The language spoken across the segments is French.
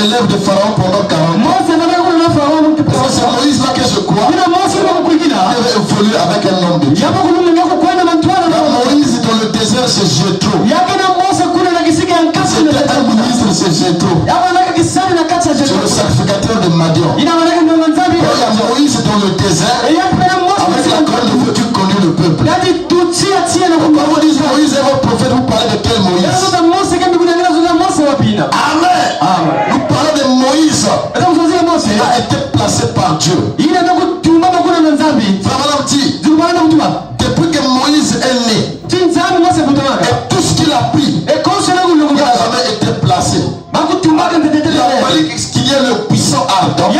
l'élève de Pharaon pendant 40 ans. C'est Moïse là que je crois. Il devait évoluer avec un homme de Dieu. Moïse dans le désert, c'est Jéthro. C'était un ministre, c'est Jéthro. C'est le sacrificateur de Madian. Il y a Moïse dans le désert. Avec la grande de feu, tu connais le peuple. Quand vous dites Moïse est votre prophète, vous parlez de quel Moïse? Amen. Nous parlons de Moïse. Il a été placé par Dieu. Vraiment dit, depuis que Moïse est né, et tout ce qu'il a pris, il n'a jamais été placé. Il a fallu qu'il y ait le puissant ardent. Quand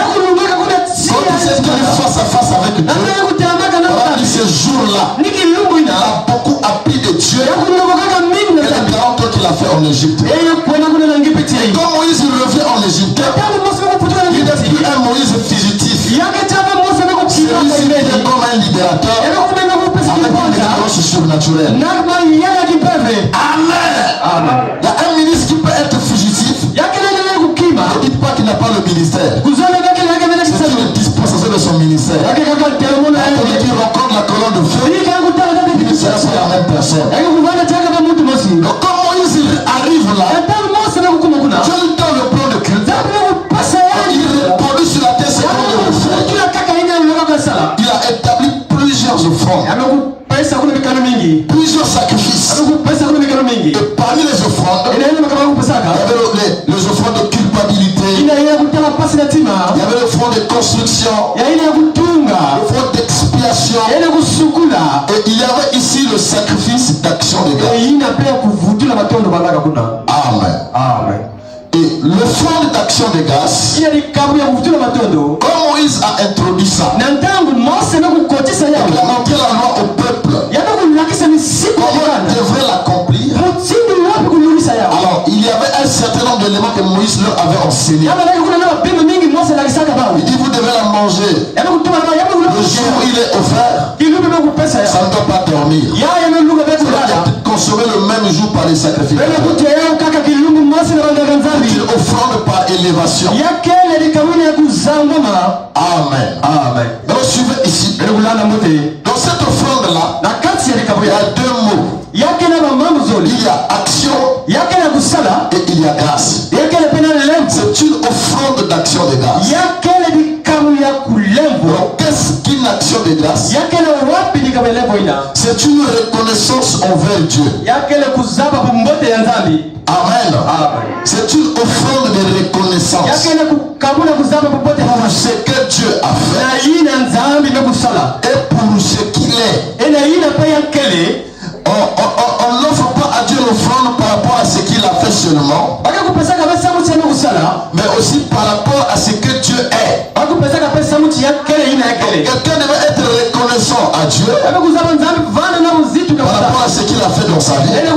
il s'est tenu face à face avec Dieu, pendant ce jour-là, il a beaucoup appris de Dieu et les 40 ans qu'il a fait en Égypte. Et quand Moïse revient en Égypte, il n'est plus un Moïse fugitif. Celui-ci vient comme un libérateur avec une déclaration surnaturelle. Amen. Il y a un ministre qui peut être fugitif. Ne dites pas qu'il n'a pas le ministère. C'est une dispensation de son ministère. Quand il rencontre la colonne de feu, il sera la même personne. Donc quand Moïse arrive là, Dieu lui donne le plan de culte. Il reproduit sur la terre ce plan de offrande. Il a établi plusieurs offrandes, plusieurs sacrifices. Et parmi les offrandes, il y avait les offrandes de culpabilité, il y avait l'offrande de construction, l'offrande d'expiation, et il y avait ici le sacrifice d'action de grâce. Amen. Et l'offrande d'action de grâce, quand Moïse a introduit ça, il a montré la loi au peuple. Comment il devrait l'accomplir. Alors, il y avait un certain nombre d'éléments que Moïse leur avait enseigné. Il dit, vous devez la manger. Le jour où il est offert, ça ne doit pas dormir. Vous doit consommer le même jour par les sacrifices. Une offrande par élévation. Amen. Donc suivez ici. Dans cette offrande-là, il y a deux mots. Il y a action et il y a grâce. C'est une offrande d'action de grâce. Donc qu'est-ce qu'une action de grâce? C'est une reconnaissance envers Dieu. Amen. C'est une offrande de reconnaissance pour ce que Dieu a fait et pour ce qu'il est. On n'offre pas à Dieu l'offrande par rapport à ce qu'il a fait seulement, mais aussi par rapport à ce que Dieu est. Quelqu'un devait être reconnaissant à Dieu par rapport à ce qu'il a fait dans sa vie et par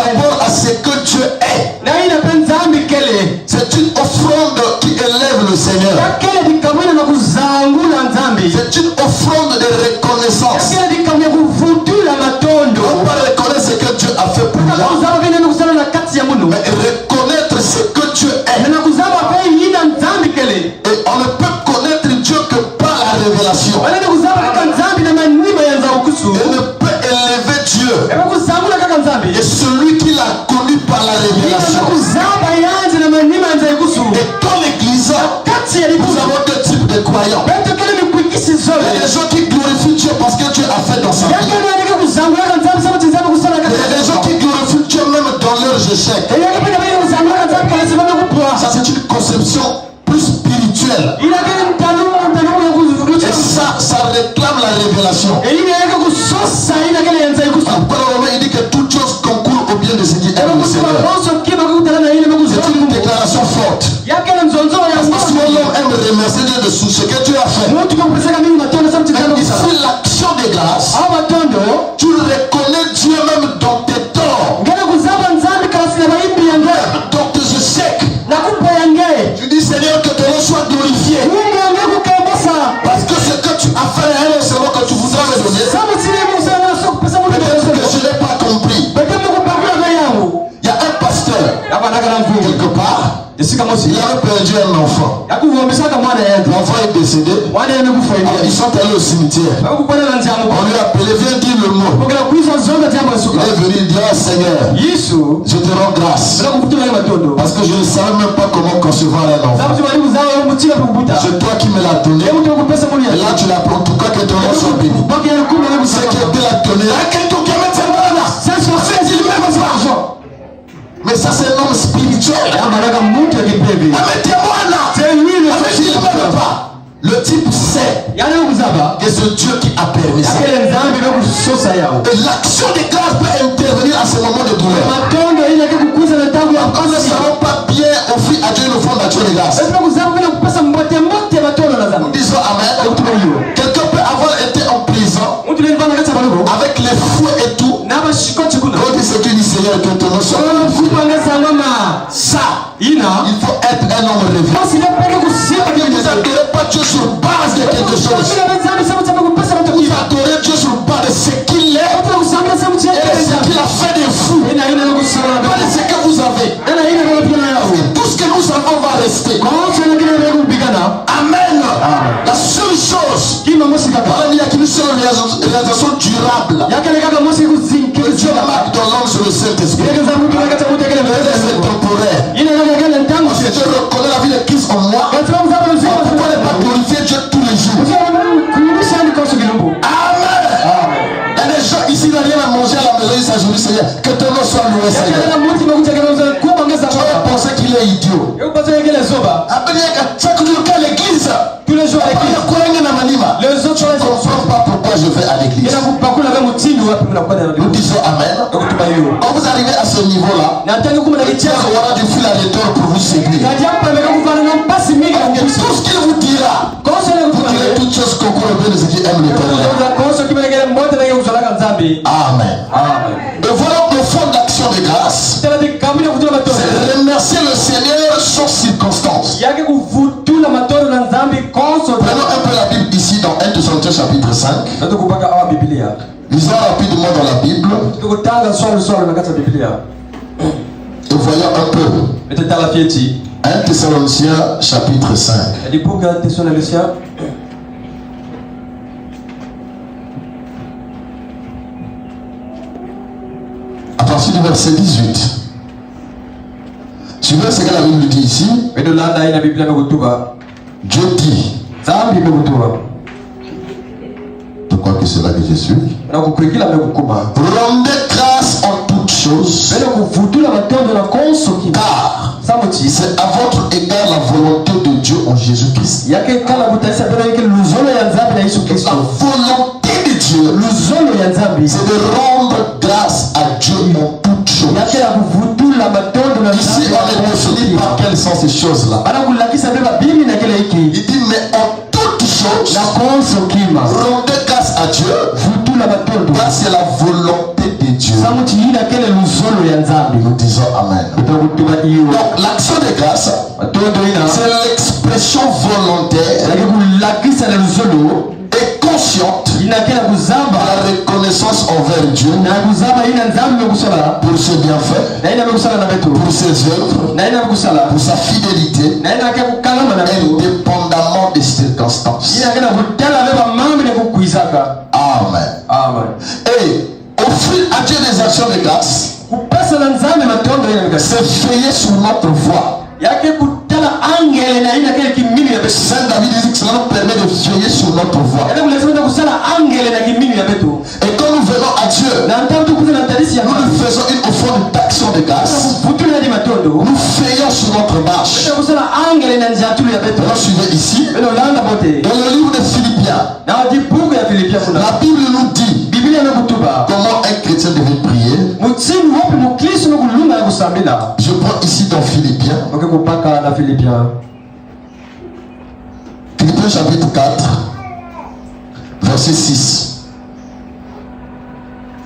rapport à ce que Dieu est. C'est une offrande qui élève le Seigneur. C'est une offrande de reconnaissance. On va reconnaître ce que Dieu a fait pour moi, mais reconnaître ce que Dieu est. Et on ne peut connaître Dieu que par la révélation. On ne peut élever Dieu et celui qui l'a connu par la révélation. Et dans l'église, nous avons deux types de croyants. Il y a des gens qui glorifient Dieu parce que Dieu a fait dans sa vie. Il y a des gens qui glorifient Dieu même dans leurs échecs. Ça c'est une conception plus spirituelle. Et ça réclame la révélation. Il dit que toute chose concourt au bien de ce qui aime le Seigneur. C'est une déclaration forte. Parce que souvent l'homme aime remercier Dieu de ce que Dieu a fait. Mais ici l'action de grâce, tu reconnais Dieu même dans tes torts, dans tes échecs. Tu dis Seigneur que ton nom soit glorifié. Parce que ce que tu as fait est ce que tu voudras me donner. Peut-être que je n'ai pas compris. Il y a un pasteur quelque part. il avait perdu un enfant. L'enfant est décédé. Ils sont allés au cimetière. On lui a appelé, viens dire le mot. Il est venu, il dit, ah Seigneur, je te rends grâce. Parce que je ne savais même pas comment concevoir un enfant. C'est toi qui me l'as donné. Et là tu l'as pris. En tout cas que ton nom soit béni. C'est qui te l'a donné. Mais ça c'est un homme spirituel. Le type sait que c'est Dieu qui a permis ça. Et l'action de grâce peut intervenir à ce moment de douleur. Quand nous ne savons pas bien offrir à Dieu une offrande d'action de grâce. Nous disons Amen. Quelqu'un peut avoir été en prison avec les fouets et tout. Quand il se dit Seigneur que ton nom soit ça, il faut être un homme réveillé. Vous n'adorez pas Dieu sur base de quelque chose. Vous adorez Dieu sur base de ce qu'il est et de ce qu'il a fait de vous. Pas de ce que vous avez. Tout ce que nous avons va rester. Amen. La seule chose, il n'y a qu'une seule réalisation durable. Que Dieu marque dans l'homme sur le Saint-Esprit. C'est temporaire. Je reconnais la vie de Christ en moi. Pourquoi ne pas glorifier Dieu tous les jours? Amen. Il y a des gens ici qui n'ont rien à manger à la maison, ils s'ajourient, Seigneur. Que ton nom soit loué, Seigneur. Tu vas penser qu'il est idiot. Chaque jour à l'église, tous les jours à l'église. Les autres ne comprennent pas pourquoi je vais à l'église. Nous disons Amen. Quand vous arrivez à ce niveau-là, le diable aura du fil à retordre pour vous séduire. Tout ce qu'il vous dira, vous direz toutes choses concourent au bien de ceux qui aiment l'Éternel. Amen. Et voilà le fond d'action de grâce. C'est remercier le Seigneur sans circonstance. Prenons un peu la Bible ici dans 1 Thessaloniciens chapitre 5. Lisons rapidement dans la Bible. Et voyons un peu. 1 Thessaloniciens chapitre 5. À partir du verset 18. Suivez ce que la Bible dit ici. Dieu dit. Pourquoi que c'est là que je suis? Rendez grâce en toutes choses. Car c'est à votre égard la volonté de Dieu en Jésus-Christ. La volonté de Dieu, c'est de rendre grâce à Dieu en toutes choses. Ici, on est défini par quelles sont ces choses-là. Il dit, mais en toutes choses, rendez grâce à Dieu, car c'est la volonté de Dieu. Nous disons Amen. Donc, l'action de grâce, c'est l'expression volontaire et consciente de la reconnaissance envers Dieu pour ses bienfaits, pour ses œuvres, pour sa fidélité, indépendamment des circonstances. Amen. Et offrir à Dieu des actions de grâce, c'est veiller sur notre voie. Saint David dit que cela nous permet de veiller sur notre voie. Et quand nous venons à Dieu, nous faisons une offrande d'action de grâce. Nous veillons sur notre marche. Maintenant, suivez ici. Dans le livre de Philippiens, la Bible nous dit comment un chrétien devait prier. Je prends ici dans Philippiens. Philippiens chapitre 4, verset 6.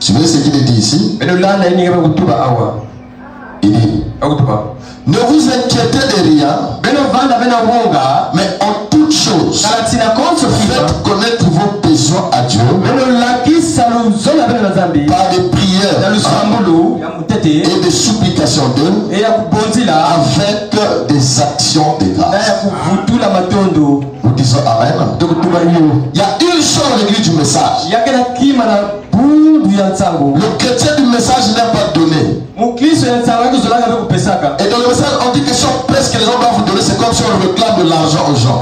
Suivez ce qu'il est dit ici. Il dit, ne vous inquiétez de rien, mais en toute chose, faites connaître vos besoins à Dieu par des prières et des supplications d'eux avec des actions de grâce. Nous disons Amen. Il y a une chose dans l'église du message. Le chrétien du message n'est pas donné. Et dans le message, on dit que si on presse que les gens doivent vous donner, c'est comme si on réclame de l'argent aux gens.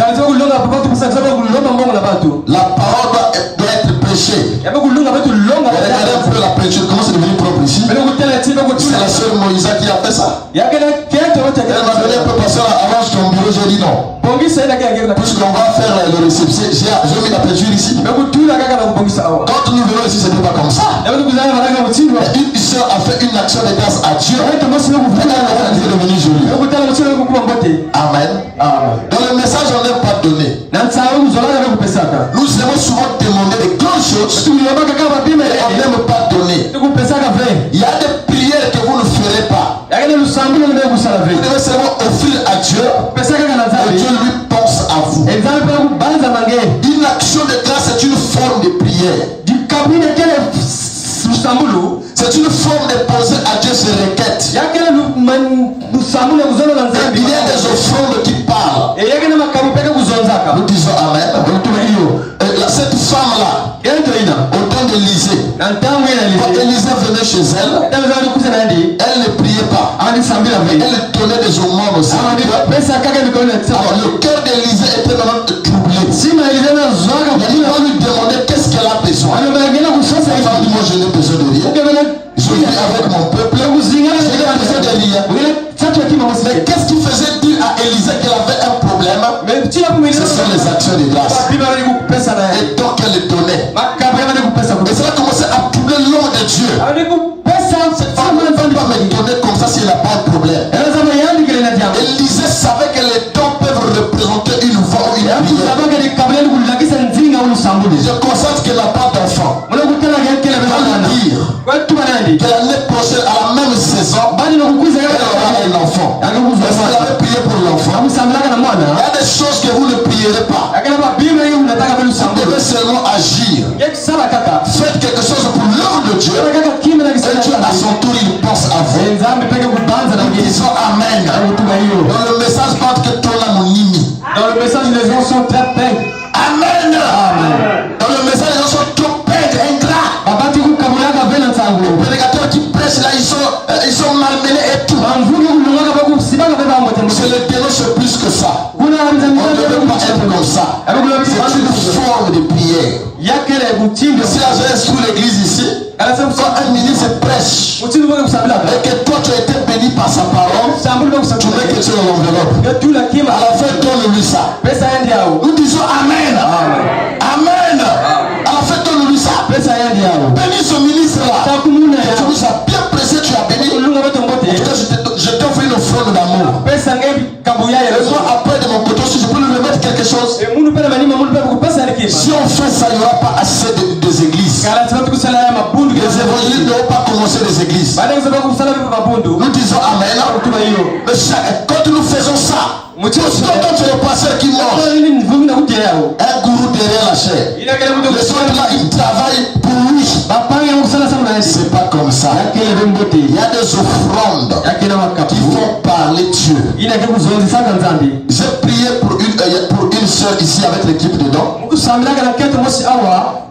La parole doit être prêchée. Regardez un peu la peinture, comment c'est devenu propre ici. C'est la sœur Moïsa qui a fait ça. Elle m'a donné un peu passer avance ton bureau, j'ai dit non. Puisqu'on va faire le réception, j'ai mis la peinture ici. Quand nous venons ici, ce n'est pas comme ça. Une sœur a fait une action de grâce à Dieu. Elle est devenue jolie. Amen. Dans le message, on n'est pas donné. Nous aimons souvent demander des grandes choses. On n'aime pas donner. Il y a des prières que vous ne ferez pas. Vous devez seulement offrir à Dieu. Et Dieu lui pense à vous. Une action de grâce est une forme de prière. C'est une forme de poser à Dieu ses requêtes. Il y a des offrandes qui parlent. Nous disons Amen. Cette femme-là, au temps d'Élisée, quand Élisée venait chez elle, elle ne priait pas. Elle donnait des aumônes aussi. Alors le cœur d'Élisée était vraiment troublé. Il va lui demander qu'est-ce qu'elle a besoin. Elle va dire, moi je n'ai besoin de rien. Je vis avec mon peuple. Je n'ai besoin de rien. Mais qu'est-ce qui faisait dire à Élisée qu'elle avait un problème? Ce sont les actions de grâce. Et donc elle les donnait. Et cela commençait à troubler l'homme de Dieu. Cette femme ne va pas me donner comme ça s'il n'a pas un problème. Élisée savait que les dons peuvent représenter une voix ou une prière. Je constate qu'elle n'a pas d'enfant. Elle va dire que l'année prochaine, à la même saison, elle aura un enfant. Est-ce qu'elle avait prié pour l'enfant? Il y a des choses que vous ne prierez pas. Vous devez seulement agir. Faites quelque chose pour l'œuvre de Dieu. Et Dieu, à son tour, il pense à vous. Nous disons Amen. Dans le message, pas que ton amonimi. Dans le message, les gens sont très peints. Amen. Dans le message, les gens sont trop peints, ingrats. Les prédicateurs qui prêchent là, ils sont malmenés et tout. C'est le dénonce plus que ça. On ne veut pas être comme ça. C'est une forme de prière. Si la jeunesse sous l'église ici, quand un ministre prêche et que toi tu as été béni par sa parole, tu mets quelque chose dans l'enveloppe. À la fin, donne-lui ça. Nous disons Amen. Amen. À la fin, donne-lui ça. Bénis ce ministre-là. Tu nous as bien pressé, tu as béni. Je t'offre une offrande d'amour. Et toi, après de mon côté, si je peux lui remettre quelque chose. Si on fait ça, il n'y aura pas assez des églises. Les évangélistes ne vont pas commencer les églises. Nous disons Amen. Mais quand nous faisons ça, quand tu es le pasteur qui mord, un gourou derrière la chair. Les autres là, ils travaillent pour lui. C'est pas comme ça. Il y a des offrandes qui font parler Dieu. J'ai prié pour une soeur ici avec l'équipe dedans.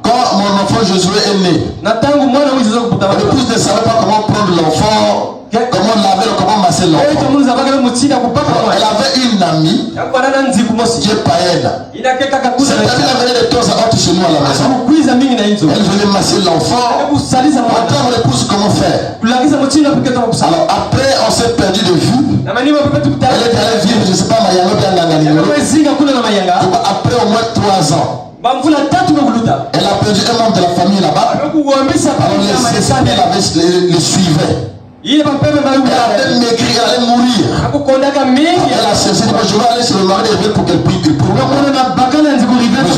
Quand mon enfant Josué est né, l'épouse ne savait pas comment prendre l'enfant, comment laver, comment masser l'enfant. Elle avait une amie qui est païenne. Cette amie venait de temps à autre chez nous à la maison. Elle venait masser l'enfant. Maintenant mon épouse comment faire? Alors après on s'est perdu de vue. Elle est allée vivre, je ne sais pas, Mayanga bien Mayanga. Après au moins 3 ans. Elle a perdu un membre de la famille là-bas. Alors les esprits les suivaient. Elle allait maigrir, elle allait mourir. Elle a cherché, je vais aller sur le mari pour qu'elle prie. Je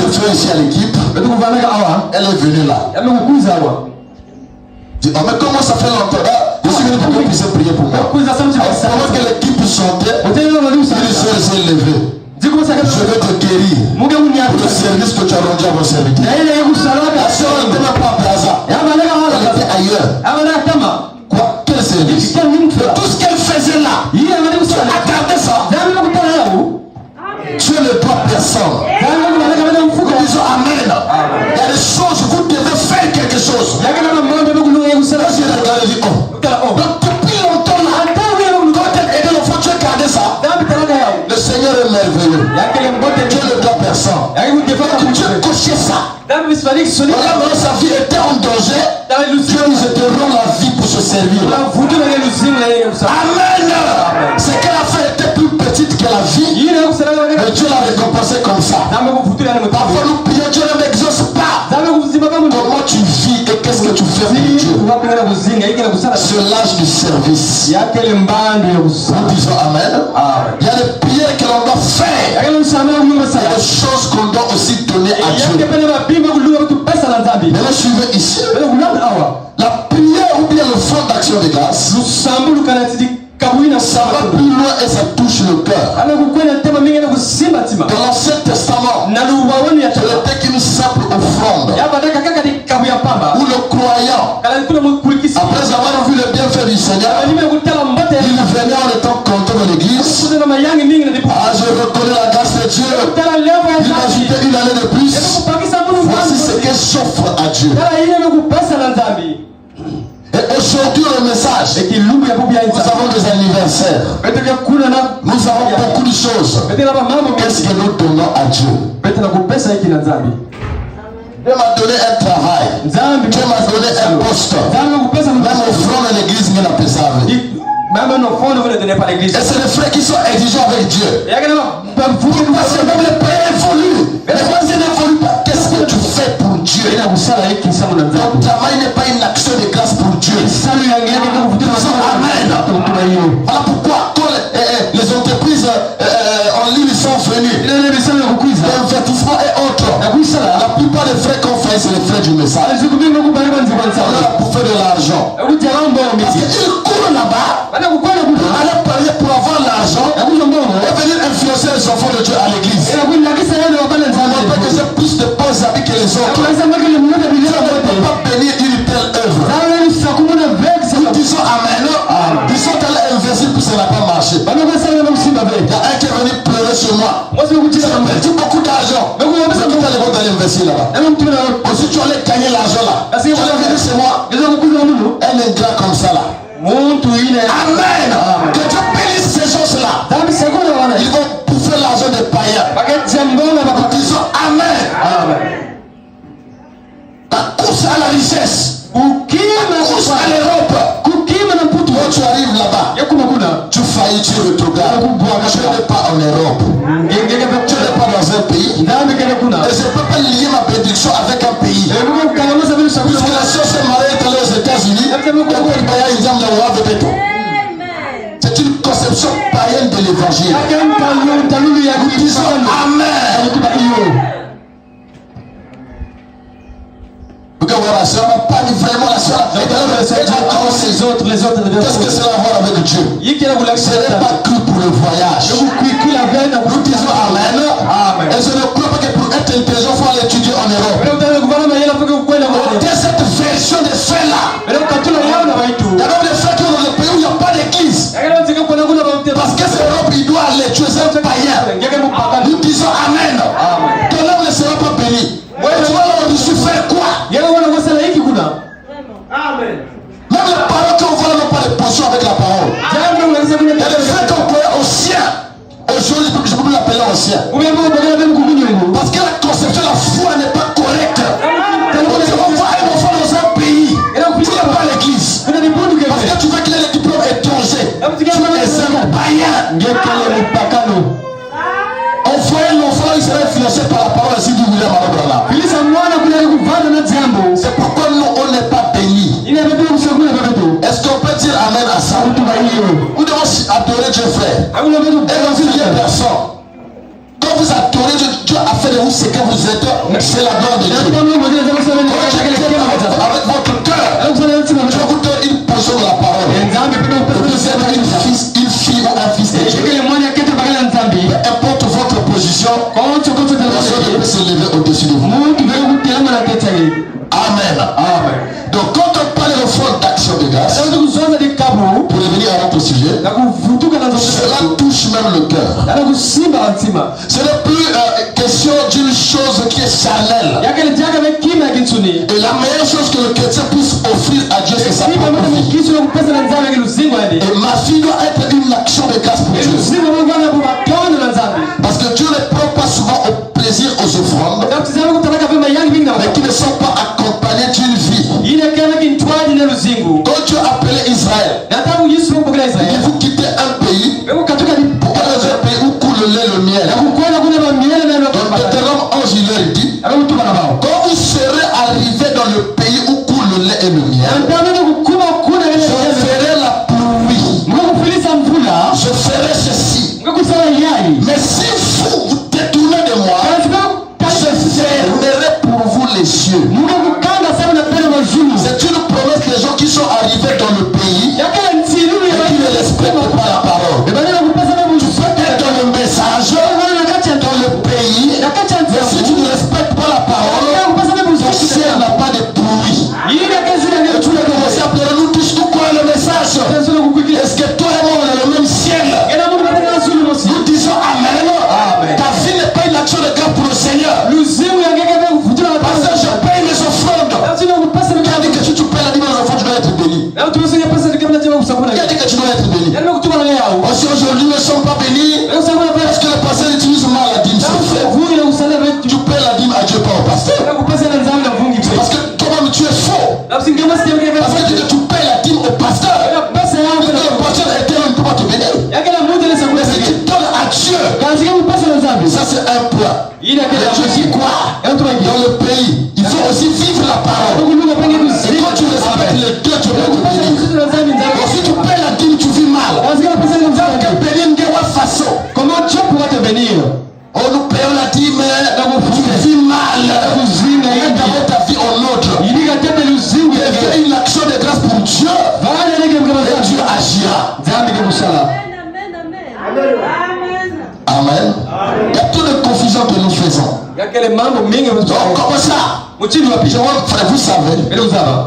suis ici à l'équipe. Elle est venue là. Je dis, mais comment ça fait longtemps? Je suis venu pour que vous puissiez prier pour moi. Pendant que l'équipe chantait, une soeur s'est levée. Je veux te guérir pour le service que tu as rendu à mon serviteur. La soeur ne demande pas à Plaza. Elle était ailleurs. Quoi? Quel service? Tout ce qu'elle faisait là, tu as gardé ça. merveilleux. Dieu le gars personne. Et Dieu cochait ça. Voilà, maintenant sa vie était en danger. Dieu nous éteront la vie pour se servir. Amen. Ce qu'elle a fait était plus petite que la vie. Mais Dieu l'a récompensé comme ça. Parfois nous prions, Dieu ne m'exauce pas. Comment tu vis et qu'est-ce que tu fais pour Dieu? C'est l'âge du service. Nous disons Amen. Il y a des prières que l'on doit faire. Il y a des choses qu'on doit aussi donner à Dieu. Maintenant suivez ici. La prière ou bien le front d'action de grâce, ça va plus loin et ça touche le cœur. Dans l'Ancien Testament, c'était une simple offrande où le croyant, après avoir vu le bienfait du Seigneur, il venait en étant content de l'église. Ah, je reconnais la grâce de Dieu. Il ajoutait une année de plus. Voici ce que j'offre à Dieu. Et aujourd'hui le message, nous avons des anniversaires, nous avons beaucoup de choses. Qu'est-ce que nous donnons à Dieu? Dieu m'a donné un travail, Dieu m'a donné un poste, même au front de l'église, il n'a pas ça. Et c'est les frères qui sont exigeants avec Dieu. Parce que même les pères évoluent. Mais moi, je n'évolue pas. Qu'est-ce que tu fais pour Dieu? Ton travail n'est pas une action de grâce pour Dieu. Amen. Voilà pourquoi quand les entreprises en ligne sont venues, l'investissement et autres, la plupart des frères qu'on fait, c'est les frères du message. On est là pour faire de l'argent. Parce qu'ils courent là-bas, aller parier pour avoir l'argent et venir influencer les enfants de Dieu à l'église. On voit que c'est plus de bons habits que les autres. Dieu ne peut pas bénir une telle œuvre. Nous disons Amen. Ils sont allés investir puis ça n'a pas marché. Il y a un qui est venu pleurer sur moi. Il a perdu beaucoup d'argent. Mais qui allait aller investir là-bas? Ensuite tu allais gagner l'argent là. Tu allais venir chez moi. Un ingrat comme ça là. Amen. Que Dieu bénisse ces gens-là. Ils vont bouffer l'argent des païens. Nous disons Amen. La course à la richesse. La course à l'Europe. Quand tu arrives là-bas, tu faillis, tu regardes. Tu n'es pas en Europe. Tu n'es pas dans un pays. Et je ne peux pas lier ma bénédiction avec un pays. Puisque la sœur s'est mariée est allée aux États-Unis. C'est une conception païenne de l'évangile. Nous disons Amen. La soeur n'a pas dit vraiment la soeur. Les autres. Qu'est-ce que cela a à voir avec Dieu? Ce n'est pas que pour le voyage. Nous disons Amen. Et je ne crois pas que pour être intelligent, il faut aller étudier en Europe. Il y a cette version des faits là. Il y a même des faits qui sont dans le pays où il n'y a pas d'église. Parce que c'est l'Europe, il doit aller. Tu es un païen. Nous disons Amen. Ton âme ne sera pas bénie. Tu vas là-dessus faire quoi? Amen. Même les paroles qu'on voit n'ont pas de position avec la parole. Il y a des faits qu'on peut au sien. Aujourd'hui, je peux plus l'appeler au sien. Parce que la conception de la foi n'est pas correcte. On voit un enfant dans un pays. Tu n'es pas l'église. Parce que tu veux qu'il ait les diplômes étrangers. Tu es un païen. On voit l'enfant, il sera influencé par la parole ainsi du William Alabra. C'est pourquoi nous, on n'est pas bénis. Est-ce qu'on peut dire Amen à ça? Nous devons adorer Dieu, frère. Et n'oubliez personne. Quand vous adorez Dieu, Dieu a fait de vous ce que vous êtes. C'est la gloire de Dieu. Avec votre cœur, Dieu vous donne une portion de la parole. Vous êtes une fille ou un fils de Dieu. Peu importe votre position, personne ne peut se lever au-dessus de vous. Amen. Donc quand on parle de front d'action de grâce, pour revenir à notre sujet, cela touche même le cœur. Ce n'est plus question d'une chose qui est charnelle. Et la meilleure chose que le chrétien puisse offrir à Dieu, c'est sa propre vie. Et ma vie doit être une action de grâce pour Dieu. Parce Ça c'est un point. Et je dis quoi? Dans le pays, il faut aussi vivre la parole. Et quand tu respectes les deux, tu peux te bénir. Si tu paies la dîme, tu vis mal. Comment Dieu pourra te bénir? Oh, nous payons la dîme, tu vis mal. Et d'abord ta vie en autre. Et fais une action de grâce pour Dieu. Et Dieu agira. Amen. Il y a trop de confusion que nous faisons. Donc, comment ça? Vous savez,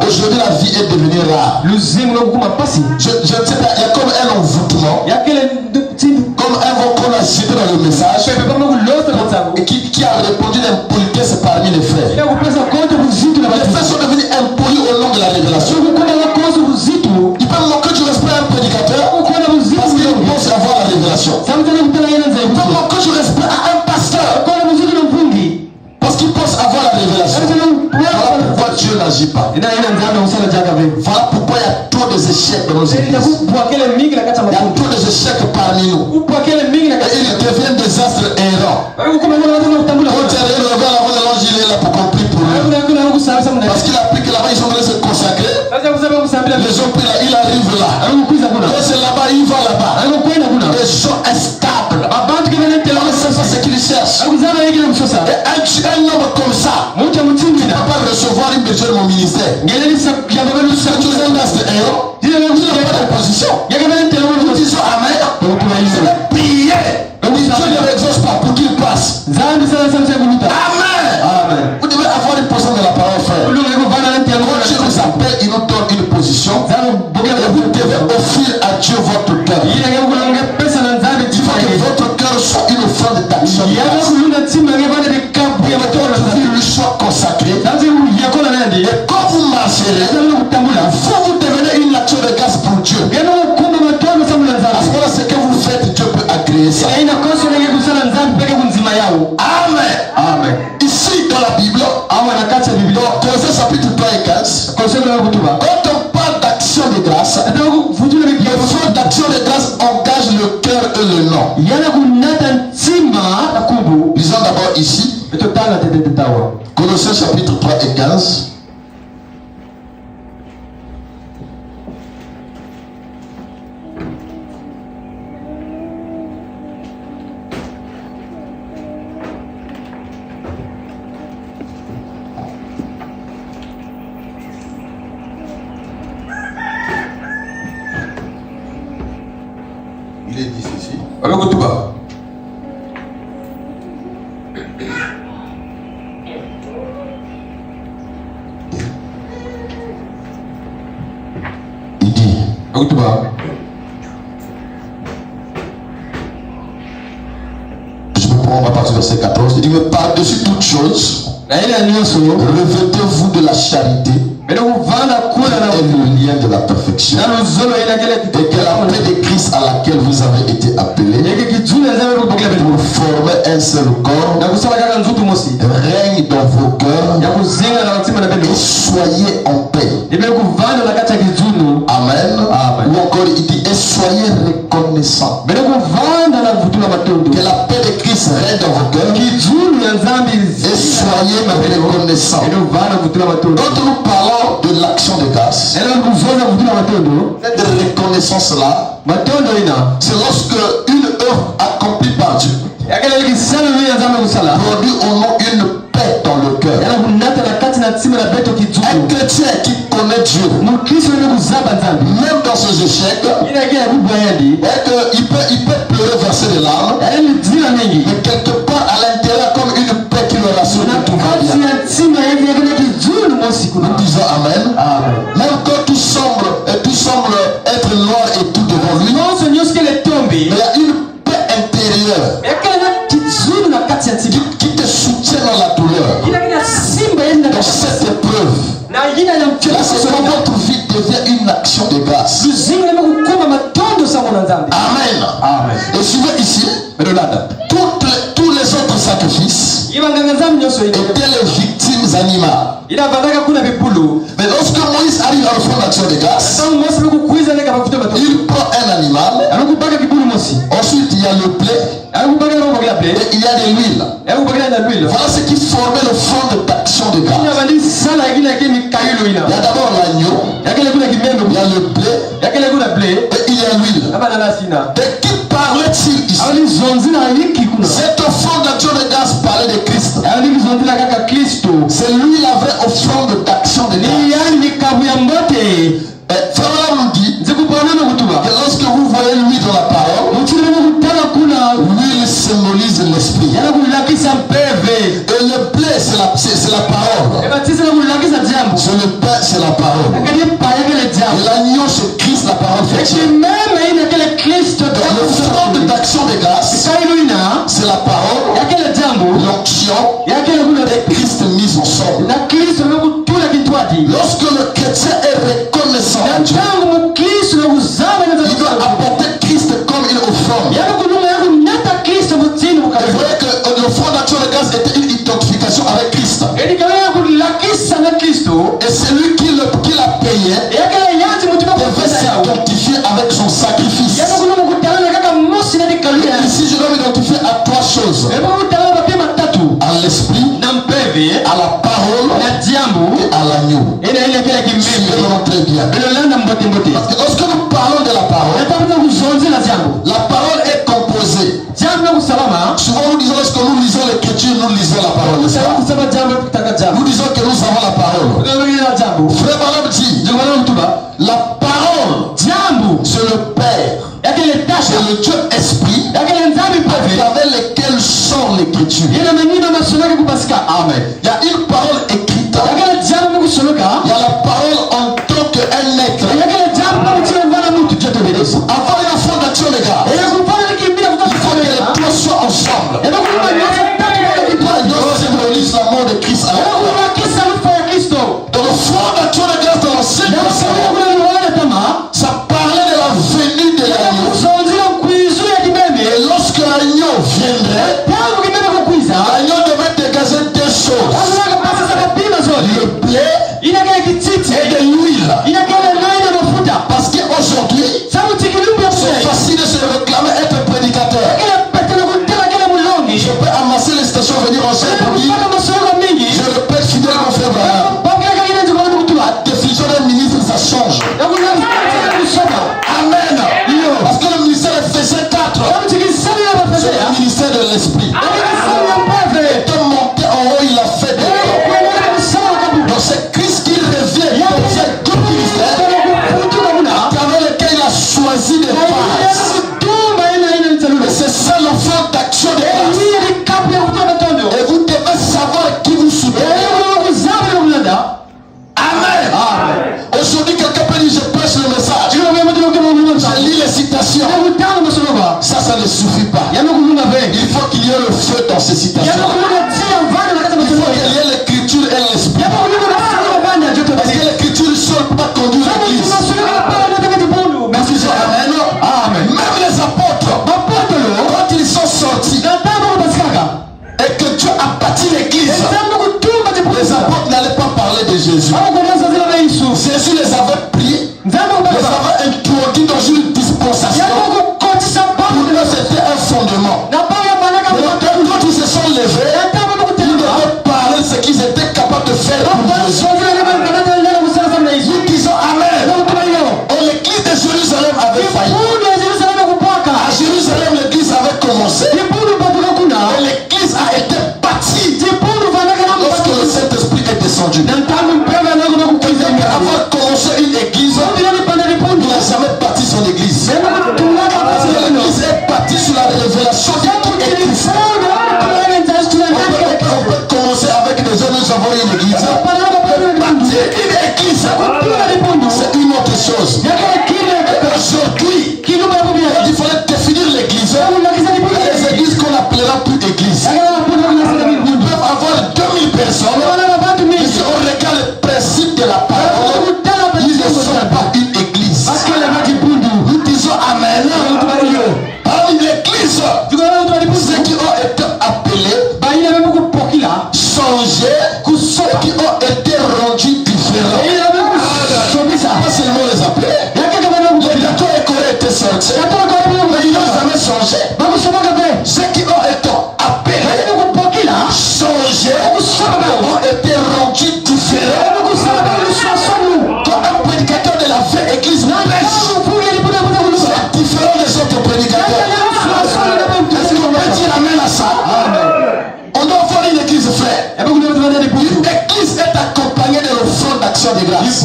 aujourd'hui la vie est devenue rare. Je ne sais pas, il y a comme un envoûtement. Comme un vent qu'on a jeté dans le message. Et qui a répondu d'impolitesse parmi les frères. Les frères sont devenus impolis au nom de la révélation. Ils peuvent moquer du respect à un prédicateur parce qu'il pense avoir la révélation. Ils peuvent moquer du respect à un pasteur parce qu'il pense avoir la révélation. Voilà pourquoi Dieu n'agit pas. Voilà pourquoi il y a trop d'échecs dans nos églises. Il y a trop d'échecs parmi nous. Et ils deviennent des astres errants. Quand tu es revenu avant l'évangile, il est là pour compris pour eux. Parce qu'il a pris que là-bas, ils sont venus se consacrer. Les gens prient là, il arrive là. Quand c'est là-bas, il va là-bas. Les gens instables. C'est ce qu'ils cherchent. Et un homme comme ça, tu ne peux pas recevoir une personne de mon ministère. Tu es un astre errant. Tu n'as pas d'opposition. Nous disons Amen. Je vais prier. Dieu ne l'exauce pas pour qu'il passe. Amen. Vous devez avoir une position de la parole, frère. Quand Dieu nous appelle, il nous donne une position. Et vous devez offrir à Dieu votre cœur. Il faut que votre cœur soit une offrande d'action. Le choix consacré. Et quand vous marcherez, vous devenez une nature de grâce pour Dieu. À ce moment-là, ce que vous faites, Dieu peut agréer ça. Amen. Ici dans la Bible, dans Colossiens chapitre 3 et 15, quand on parle d'action de grâce, le feu d'action de grâce engage le cœur et le nom. Lisons d'abord ici. Colossiens chapitre 3 et 15. Il est dit ceci. Je peux prendre à partir du verset 14. Il dit, mais par-dessus toute chose, revêtez-vous de la charité et le lien de la perfection. Et que la paix de Christ à laquelle vous avez été appelés pour former un seul corps règne dans vos cœurs et soyez en paix. Amen. Ou encore il dit et soyez reconnaissants. Que la paix de Christ règne dans vos cœurs et soyez reconnaissants. Quand nous parlons de l'action de grâce, cette reconnaissance là, c'est lorsque une œuvre accomplie par Dieu produit au moins une paix dans le cœur. Un chrétien qui connaît Dieu, même dans ses échecs, il peut pleurer, verser des larmes, mais quelque part à l'intérieur comme une paix qui le rassure que tout va bien. Nous disons Amen. Même quand tout semble être noir et tout devant lui, mais il y a une paix intérieure qui te soutient dans la douleur, dans cette épreuve. Là, c'est quand votre vie devient une action de grâce. Amen. Et suivez ici, tous les autres sacrifices étaient les victimes animales. Mais lorsque Moïse arrive à offrir l'action de grâce, il prend un animal. Ensuite il y a le blé, et il y a de l'huile. Voilà ce qui formait le fond d'action de grâce. Il y a d'abord l'agneau, il y a le blé, et il y a l'huile. De qui parlait-il ici? Cette offrande d'action de grâce parlait de Christ. C'est lui la vraie offrande d'action de grâce. Frère nous dit que lorsque vous voyez l'huile dans la parole, l'huile symbolise l'esprit. Et le blé, c'est la parole. C'est le pain, c'est la parole. Et l'agneau, c'est Christ, la parole. L'offrande d'action de grâce, c'est la parole, l'onction et Christ mis ensemble. Lorsque le chrétien est reconnaissant, il doit apporter Christ comme une offrande. C'est vrai que l'offrande d'action de grâce était une identification avec Christ. Et c'est lui qui l'a payé, devait s'identifier avec son sacrifice. Ici, je dois m'identifier à trois choses: à l'esprit, à la parole et à l'agneau. Suivez-moi très bien. Parce que lorsque nous parlons de la parole est composée. Souvent nous disons, lorsque nous lisons l'écriture, nous lisons la parole. Nous disons que nous avons la parole. Frère Branham dit, la parole, c'est le Père, c'est le Dieu esprit, à travers lequel sort l'écriture. Amen. Il y a une parole écrite. Il y a la parole en tant qu'un être. Avant une offrande d'action de grâce, il faut que les deux soient ensemble. La symbolise la mort de Christ. Dans l'offrande d'action de grâce dans l'Ancien Testament, ça parlait de la venue de l'agneau. Et lorsque l'agneau viendrait, l'agneau devait dégager deux choses: le blé et de l'huile. Parce qu'aujourd'hui, c'est facile de se réclamer être prédicateur. Je peux amasser les stations, venir en chaîne pour dire, je répète fidèlement, frère Branham, la définition d'un ministre, ça change. Amen. Parce que le ministère de Ephésiens 4, c'est le ministère de l'esprit. Étant monté en haut, il a fait des temps. Donc c'est Christ qui revient, il devient tout ministère, à travers lequel il a choisi des phases. Et c'est ça l'offrande d'action de grâce. Et vous devez savoir qui vous soutenez. Amen. Aujourd'hui, quelqu'un peut dire, je prêche le message, je lis les citations. Ça ne suffit pas. Il faut qu'il y ait le feu dans ces citations. Il faut qu'il y ait l'écriture et l'esprit. Parce que l'écriture seule ne peut pas conduire l'église. Amen. Même les apôtres, quand ils sont sortis et que Dieu a bâti l'église, les apôtres n'allaient pas parler de Jésus. Jésus les avait pris, les avait introduits dans une dispensation. Pour eux, c'était un fondement. Quand ils se sont levés, ils devaient parler de ce qu'ils étaient capables de faire pour Jésus. Nous disons Amen. Et l'église de Jérusalem avait failli. À Jérusalem, l'église avait commencé. Et l'église a été bâtie lorsque le Saint-Esprit est descendu. Et avant de commencer une église, il n'a jamais bâti son église. Parce que l'église est bâtie sur la révélation qui est écrite. On peut commencer avec des hommes, nous avons une église. Bâtir une église, c'est une autre chose. Aujourd'hui, il fallait définir l'église. Les églises qu'on appellera plus églises. Ils peuvent avoir 2000 personnes. Mais si on regarde le principe de la parole, ils ne sont pas une église. Nous disons Amen. Parmi l'église, ceux qui ont été appelés, changés, ceux qui ont été rendus différents. L'église est accompagnée de l'offrande d'action de grâce.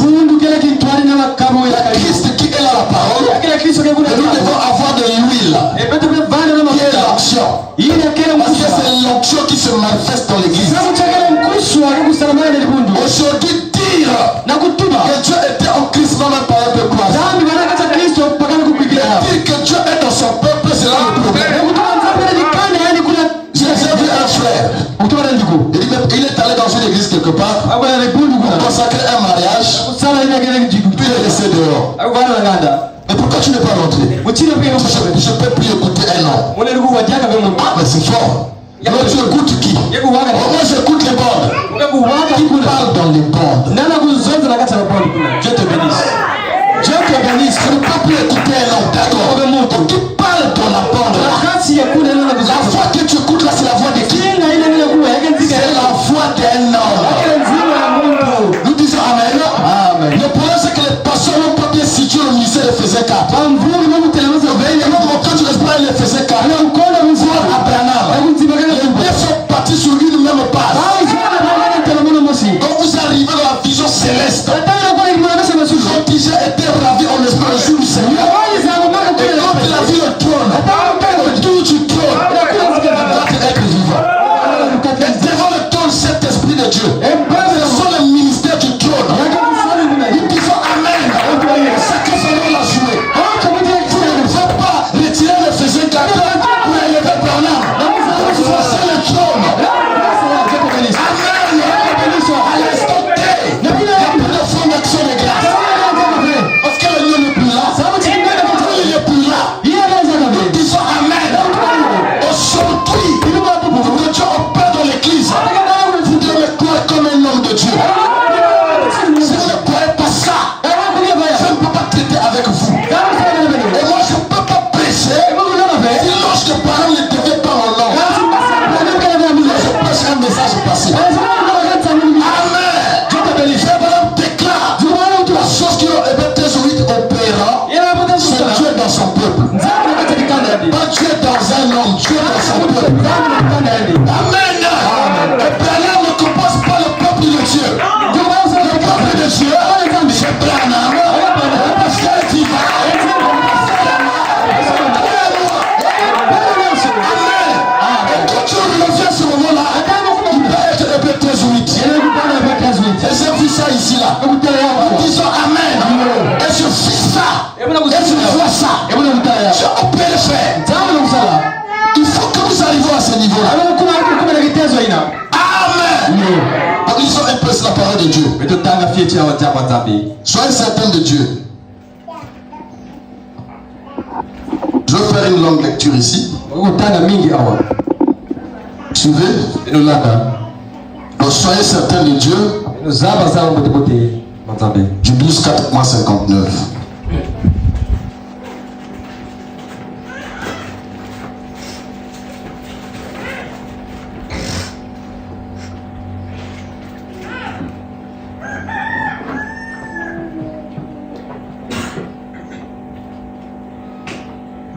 Christ qui est là la parole. Et nous devons avoir de l'huile. Qui est l'action. Parce que c'est l'action qui se manifeste dans l'église. Aujourd'hui, dire que Dieu était en Christ dans la parole de croix. Dire que Dieu est dans son peuple, c'est là le problème. J'ai vu un frère. Il est allé dans une église quelque part. On consacrait un mariage. Puis il est laissé dehors. Mais pourquoi tu n'es pas rentré? Je ne peux plus écouter un homme. Ah mais c'est fort. Alors tu écoutes qui? Moi j'écoute les bandes. Qui parle dans les bandes? Dieu te bénisse. Dieu te bénisse. Je ne peux plus écouter un homme. D'accord. Qui parle dans la bande? La voix que tu écoutes là, c'est la voix de qui? C'est la voix d'un homme. Nous disons Amen. Le problème c'est que les pasteurs n'ont pas bien situé le ministère de Ephésiens 4. Quand tu restes pas, il faisait 4. Abraham. Les deux sont partis sur une même base. Quand vous arrivez dans la vision céleste, quand déjà était ravi en esprit le jour du Seigneur, et quand il a vu le trône, autour du trône, il doit être vivant. Et devant le trône, cet esprit de Dieu, ce sont les ministères du trône. Nous disons Amen. Chacun son rôle à jouer. Vous ne pouvez pas retirer le Ephésiens 4 pour élever Branham. C'est le trône. Amen. À l'instant T, il n'y a plus de fondation de grâce. Parce que le lieu n'est plus là. Il n'est plus là. Nous disons Amen. Aujourd'hui, que Dieu opère dans l'église, vous devez croire comme un homme de Dieu. Si vous ne croyez pas ça, je ne peux pas traiter avec vous. Et moi, je ne peux pas prêcher si lorsque parole ne devait pas mon nom. Je prêche un message passé. Amen. Dieu te bénisse. Abraham déclare la chose qui est très opérant. C'est Dieu dans son peuple. Pas Dieu dans un homme, Dieu dans son peuple. Amen. Et Branham ne compose pas le peuple de Dieu. Le peuple de Dieu, c'est Branham. Parce qu'il est vivant. Amen. Et quand tu reviens à ce moment-là, il peut être Hébreux 13:8. Et j'ai vu ça ici là. Nous disons Amen. Et je vis ça. Et je vois ça. Je peux le faire. Il faut que nous arrivions à ce niveau-là. Amen. Donc ils sont impressés la parole de Dieu. Soyez certains de Dieu. Je vais faire une longue lecture ici. Suivez. Donc soyez certains de Dieu. Du 12-4-59.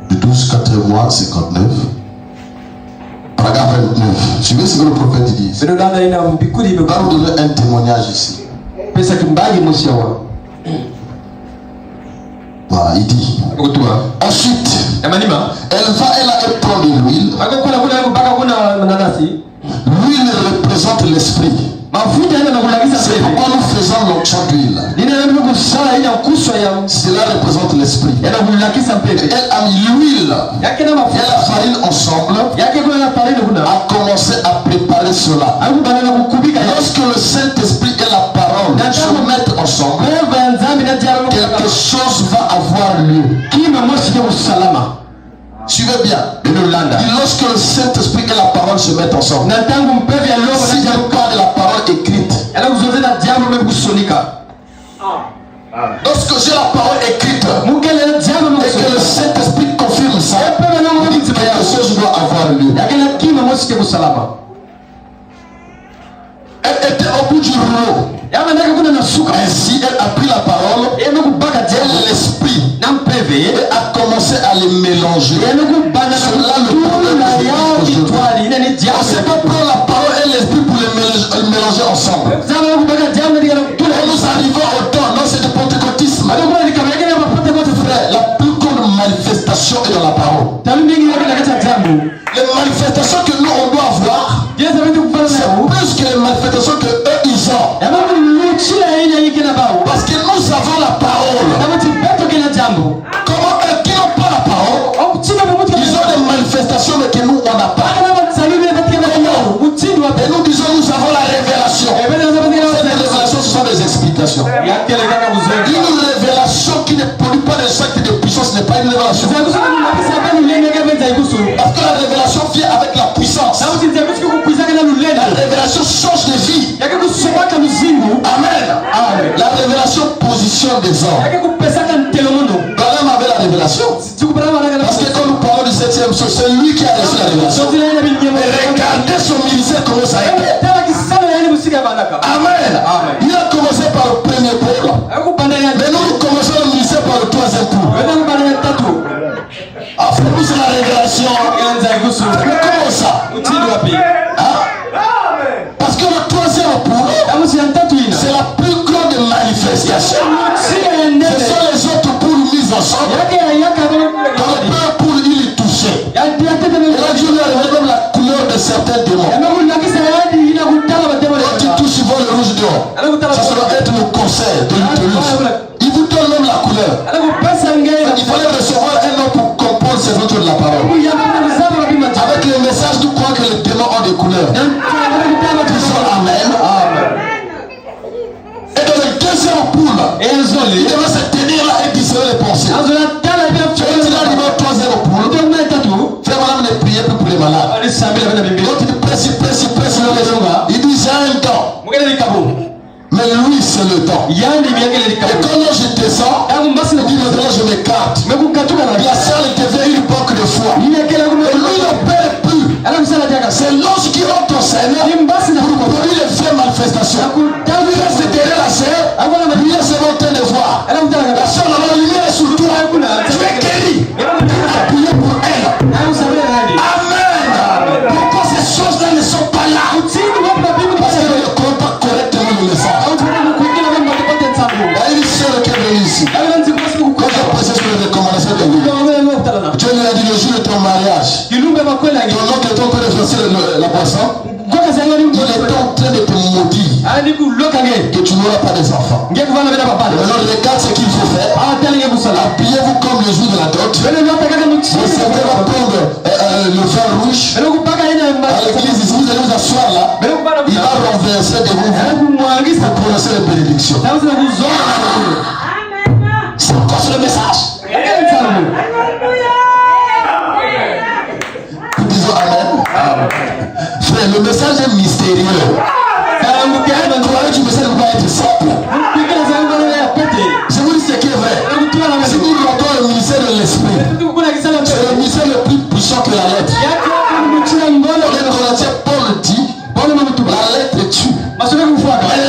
Du 12-4-59. Paragraphe 29. Suivez ce que le prophète dit. Je vais vous donner un témoignage ici. Voilà, il dit. Ensuite, elle va, elle prend de l'huile. L'huile représente l'esprit. C'est pourquoi nous faisons l'onction d'huile. Cela représente l'esprit. Elle a mis l'huile et la farine ensemble, a commencé à préparer cela. Lorsque le Saint-Esprit et la parole se mettent ensemble, quelque chose va avoir lieu. Suivez bien. Et lorsque le Saint-Esprit et la parole se mettent ensemble, s'il n'y a pas de la parole écrite, lorsque j'ai la parole écrite et que le Saint-Esprit confirme ça, quelque chose doit avoir lieu. Elle était au bout du rouleau. Ainsi, elle a pris la parole et l'esprit et a commencé à les mélanger. C'est là le problème. On ne sait pas prendre la parole et l'esprit pour les mélanger manger ensemble. Et nous arrivons au temps, non, c'est du pentecôtisme. Frère, la plus grande manifestation est dans la parole. Les manifestations que nous on doit avoir, c'est plus que les manifestations que eux ils ont. Parce que nous avons la parole. Comment eux qui n'ont pas la parole, ils ont des manifestations mais que nous on n'a pas. Et nous disons nous avons la révélation. Cette révélation, ce sont des explications. Une révélation qui ne produit pas des actes de puissance n'est pas une révélation. Parce que la révélation vient avec la puissance. La révélation change de vie. Amen. La révélation positionne des hommes. Balaam avait la révélation. Parce que quand nous parlons du 7e jour, c'est lui qui a reçu la révélation. Mais regardez son ministère comment ça a été. Amen. Il a commencé par le premier pôle. Mais nous commençons le ministère par le 3e pôle. Après nous c'est la révélation. Mais comment ça? Parce que le 3e pôle, c'est la plus grande manifestation. Ce sont les autres poules mises ensemble. Quand le premier poule il est touché, et là Dieu lui a révélé même la couleur de certains démons. Quand il touche, il voit le rouge dehors. Ça doit être le conseil de l'utérus. Il vous donne même la couleur. Il fallait recevoir un homme pour comprendre ces autres de la parole. Avec le message, nous croyons que les démons ont des couleurs. Disons Amen. Et dans le deuxième poule, il devait se tenir là et discerner les pensées. Tu es arrivé au 3e poule. Frère, madame, ne priez plus pour les malades. Donc il presse. Il dit j'ai un temps. Mais lui c'est le temps. Et quand je descends, il dit maintenant je m'écarte. La salle devient une banque de foi. Et lui ne perd plus. C'est lorsqu'il rentre au Seigneur pour produire les vraies manifestations. Quand lui reste derrière la sœur, lui laisse monter les voix. La sœur, la lumière est sur toi. Tu es guéri. Appuyez pour elle. Amen. Pourquoi ces choses-là ne sont pas là? Parce qu'elle ne comprend pas correctement le message. Il dit c'est lequel est ici. Quand j'ai prêché sur les recommandations de lui, Dieu lui a dit le jour de ton mariage, ton oncle est en train de verser la boisson. Il est en train de te maudire que tu n'auras pas des enfants. Alors regarde ce qu'il faut faire. Appuyez-vous comme le jour de la dot. Le Seigneur va prendre le vin rouge à l'église ici. Vous allez vous asseoir là. Il va renverser devant vous pour prononcer les bénédictions. C'est encore sur le message. Nous disons Amen. Frère, le message est mystérieux. Le message ne peut pas être simple. Je vous dis ce qui est vrai. Si nous regardons le ministère de l'esprit, c'est le ministère le plus puissant que la lettre. Les Corinthiens, Paul dit, la lettre tue, mais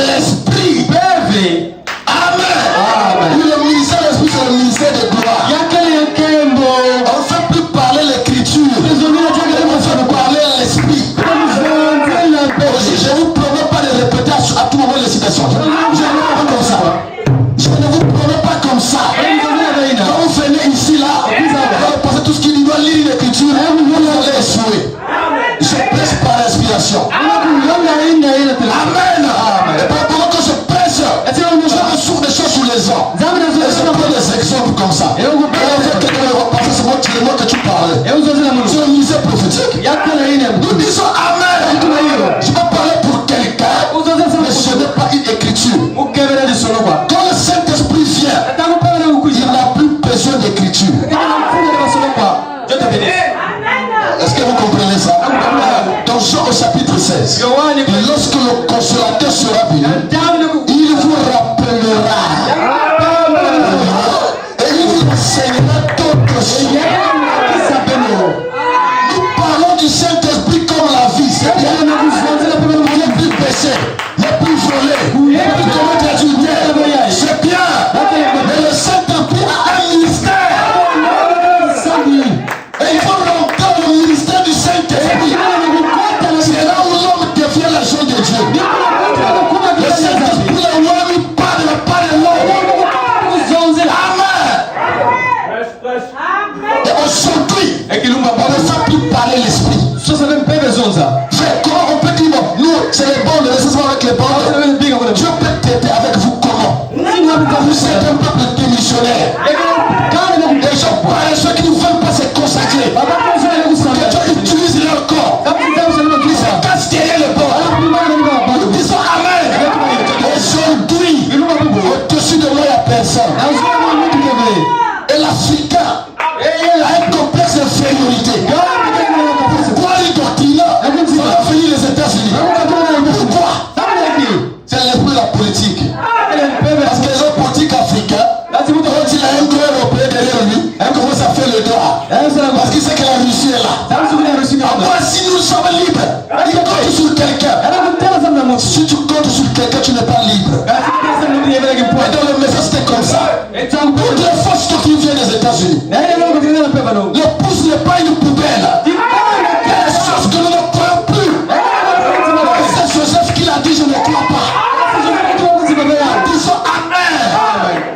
l'esprit. Amen. Le ministère de l'esprit, c'est le ministère de gloire. On ne fait plus parler l'écriture, on fait parler l'esprit. Je ne vous promets pas de répéter à tout moment les citations. Je ne vous promets pas comme ça. Je ne vous promets pas comme ça. Quand vous venez ici là, vous pensez tout ce qu'il doit lire l'écriture, vous allez échouer. Je prêche par l'inspiration. Amen. Et pendant que je prêche, je reçois des choses sur les gens. Et je prends des exemples comme ça. Et on veut quelqu'un va passer ce mot que tu parlais. C'est un ministère prophétique. Nous disons Amen. Je vais parler pour quelqu'un, mais je n'ai pas une écriture. Quand le Saint-Esprit vient, il n'a plus besoin d'écriture. Est-ce que vous comprenez ça? Dans Jean au chapitre 16, lorsque le consolateur sera venu, il vous rappellera et il vous enseignera d'autres choses. Nous parlons du Saint-Esprit comme la vie, c'est-à-dire il n'est plus péché, il n'est plus volé, il n'est plus commettre adultère. C'est bien, mais le Saint-Esprit a un ministère. Et il faut rentrer dans le ministère du Saint-Esprit. C'est là où l'homme devient l'agent de Dieu. comment on peut dire, bon, nous, c'est les bandes, laissez-moi avec les bandes. Dieu peut t'aider avec vous comment? Vous êtes un peuple démissionnaire. Les gens paresseux qui ne veulent pas se consacrer. Que Dieu utilise leur corps. Ils se cachent derrière le bord. Nous disons Amen. Aujourd'hui, au-dessus de moi, il n'y a personne. Et l'Africain a un complexe d'infériorité. Pourquoi il doctrine va venir les États-Unis? Pourquoi? C'est l'esprit de la politique. Parce que les hommes politiques africains, quand il a un gros européen derrière lui, il commence à faire le droit. Parce qu'il sait que la Russie est là. Moi, si nous sommes libres, il compte sur quelqu'un. Si tu comptes sur quelqu'un, tu n'es pas libre. Et dans le message, c'était comme ça. Toutes les forces qui viennent des États-Unis. Le pouce n'est pas une poubelle. Il y a des choses que nous ne croyons plus. C'est Joseph qui l'a dit, je ne crois pas. Disons Amen.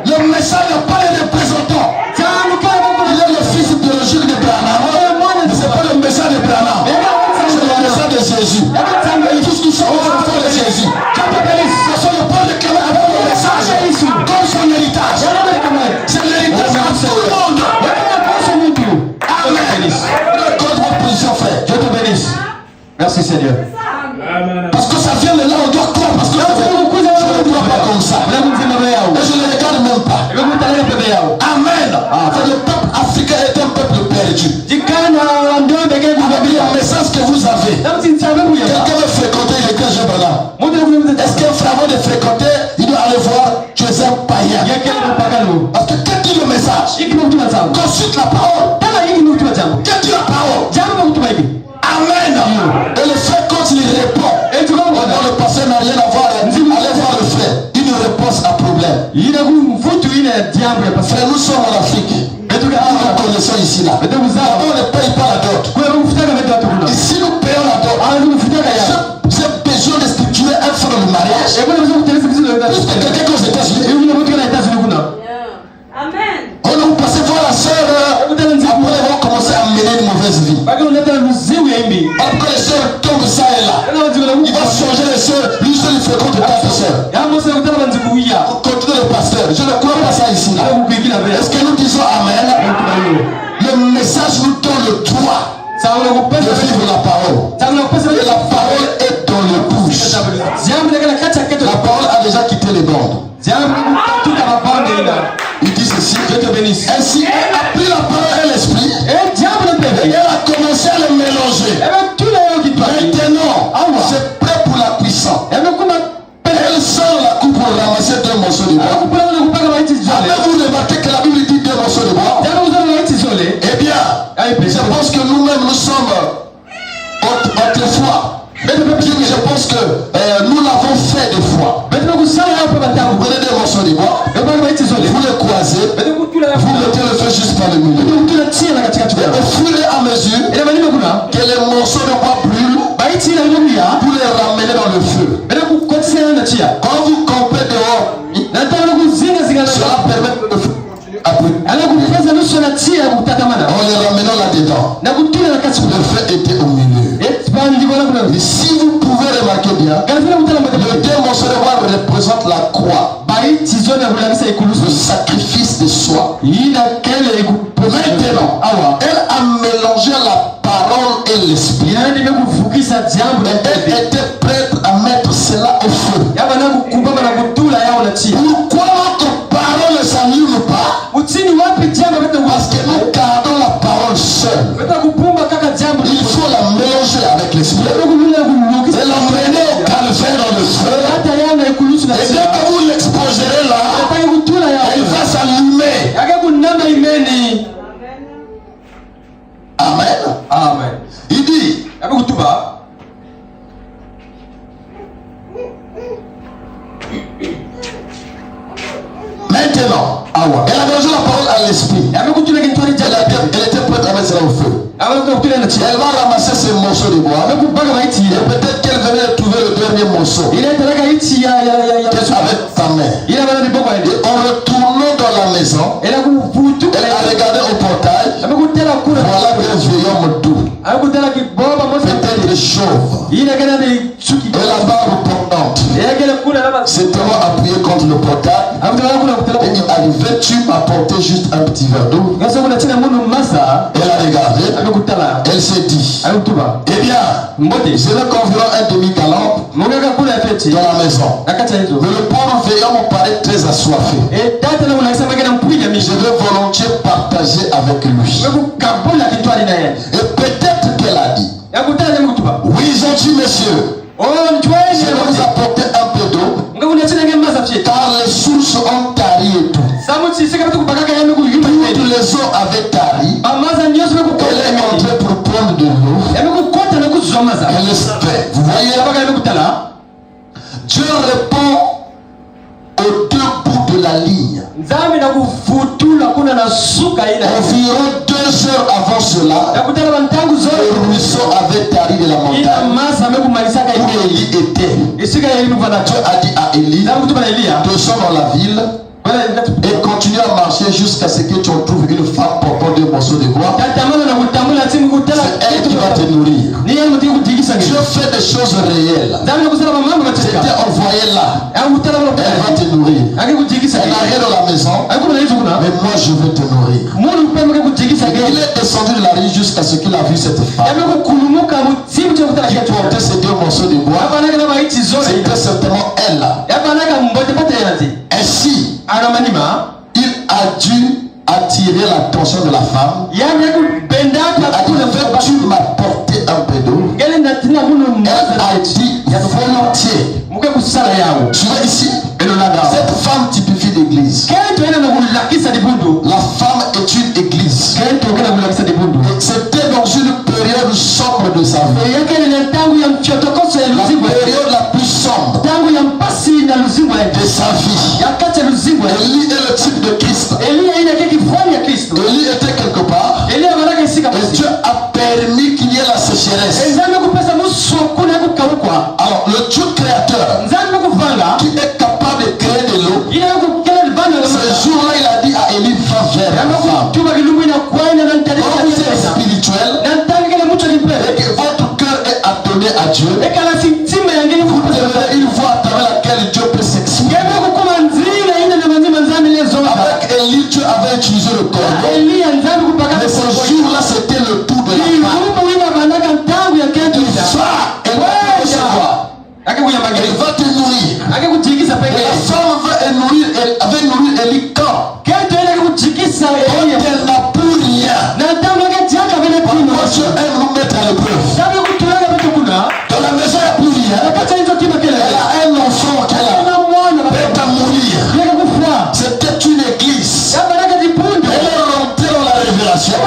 Le message n'a pas les représentants. Il est le fils biologique de Branham. Mais ce n'est pas le message de Branham. C'est le message de Jésus. Tous nous sommes les enfants de Jésus. Ce sont les pauvres de Clément avec le message. Comme son héritage. C'est l'héritage de tout le monde. Amen. Accorde votre position, frère. Dieu te bénisse. Merci Seigneur. Parce que ça vient de là, on doit croire. Parce que je ne crois pas comme ça. Et je ne le regarde même pas. Amen. C'est le peuple africain est un peuple perdu. Avec la message que vous avez. Quelqu'un veut fréquenter l'église Jebala. Est-ce qu'un frère de fréquenter, il doit aller voir Joseph Païen? Parce que quel dit le message? Consulte la parole. Quel dit la parole? Amen. Et le frère, quand il répond, dans le passé n'a rien à voir, allez voir le frère. Une réponse à problème. Frère, nous sommes en Afrique. Nous connaissons ici là. On ne paye pas la dot. Ici nous payons la dot. J'ai besoin de structurer un frère de mariage. Plus que quelqu'un aux États-Unis. Amen. On nous passez voir la soeur. Après, ils vont commencer à mener une mauvaise vie. Après, les soeurs tombent ça et là. Il va changer les soeurs. Lui seul, il fréquente quatre soeurs. Continue le pasteur. Je ne crois pas ça ici là. Est-ce que nous disons Amen? Le message nous donne le droit de vivre la parole. Et la parole est dans le bouche. La parole a déjà quitté les bandes. Il dit ceci, Dieu te bénisse. Ainsi, elle a pris la parole et l'esprit. Et elle a commencé à les mélanger. Maintenant, c'est prêt pour la puissance. Elle sort la coupe pour ramasser deux morceaux de bois. Avez-vous remarqué que la Bible dit deux morceaux de bois? Eh bien, je pense que nous-mêmes nous sommes autrefois. Je pense que nous l'avons fait des fois. Vous prenez des morceaux de bois, vous les croisez, vous mettez le feu juste par le milieu. Et au fur et à mesure que les morceaux de bois brûlent, vous les ramenez dans le feu. Quand vous campez dehors, cela permet que le feu en les ramenant là-dedans. Le feu était au milieu. Et si vous pouvez remarquer bien, le deux morceaux de bois représente la croix. Le sacrifice de soi. Maintenant, elle a mélangé la parole et l'esprit. Elle était prête à mettre cela au feu. Pourquoi notre parole ne s'allume pas? Parce que nous gardons la parole seule. Il faut la mélanger avec l'esprit et l'emmener au calvaire dans le feu. Et dès que vous l'exposerez là, elle va s'allumer. Amen. Amen. Il dit, maintenant, elle a mélangé la parole à l'esprit. Elle était prête à mettre cela au feu. Elle va ramasser ces morceaux de bois. Et peut-être qu'elle venait de trouver le dernier morceau. Avec ta main. Et en retournant dans la maison, elle a regardé au portail. Voilà qu'un vieil homme doux. Peut-être chauve et la barbe pendante. C'était moi appuyé contre le portail. Et il arrivait, tu m'apportais juste un petit verre d'eau. Elle a regardé. Elle s'est dit, eh bien, je vais convier un demi-galant dans la maison. Mais le pauvre veillant me paraît très assoiffé. Je vais volontiers partager avec lui. Et peut-être qu'elle a dit, oui, gentil monsieur, je vais vous apporter un peu d'eau, car les sources ont tari et tout. Toutes les eaux avaient tari. Elle est entrée pour prendre de l'eau. Elle espère. Vous voyez, Dieu répond aux deux bouts de la ligne. Environ 2 heures avant cela, le ruisseau avait tari de la montagne où Élie était. Dieu a dit à Élie, descends dans la ville et continue à marcher jusqu'à ce que tu retrouves une femme portant 2 morceaux de bois. C'est elle qui va te nourrir. Dieu fait des choses réelles. C'était envoyé là. Elle va te nourrir. Elle arrive dans la maison. Mais moi je veux te nourrir. Il est descendu de la rive jusqu'à ce qu'il a vu cette femme qui portait ces 2 morceaux de bois. C'était certainement elle. Ainsi, il a dû attirer l'attention de la femme. Il a dit, veux-tu m'apporter un peu d'eau? Elle a dit, volontiers. Tu vois ici, cette femme typifie l'église. La femme est une église. C'était dans une période sombre de sa vie. La période la plus sombre de sa vie. Élie est le type de Christ. Élie était quelque part. Et Dieu a permis qu'il y ait la sécheresse. Alors le Dieu créateur qui est capable de créer de l'eau, ce jour-là il a dit à Élie, va vers la femme. Quand c'est spirituel et que votre cœur est adonné à Dieu, vous devenez une voie à travers laquelle Dieu peut s'exprimer. Avec Élie, Dieu avait utilisé le corps. Mais ce jour-là, c'était le tour de la femme. Elle va te nourrir. Et la femme avait nourri Élie quand elle n'a plus rien. Pourquoi Dieu aime nous mettre à l'épreuve? Dans la maison, il n'y a plus rien. Elle a un enfant qu'elle a prête à mourir. C'était une église. Elle est rentrée dans la révélation.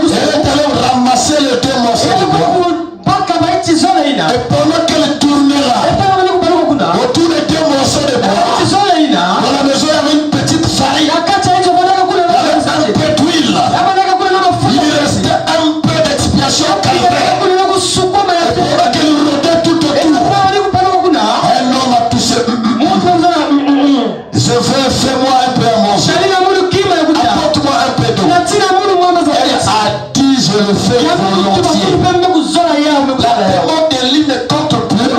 Elle est allée ramasser les 2 morceaux de bois. Et pendant qu'elle tournera autour des 2 morceaux de bois, dans la maison il y avait une petite farine avec un peu d'huile. Il restait un peu d'expiation calvaire. Et pendant qu'elle rôdait tout autour, un homme a touché. Je veux, fais-moi un peu à manger. Apporte-moi un peu d'eau. Elle a dit, je le fais volontiers. La demande d'Élie ne compte plus.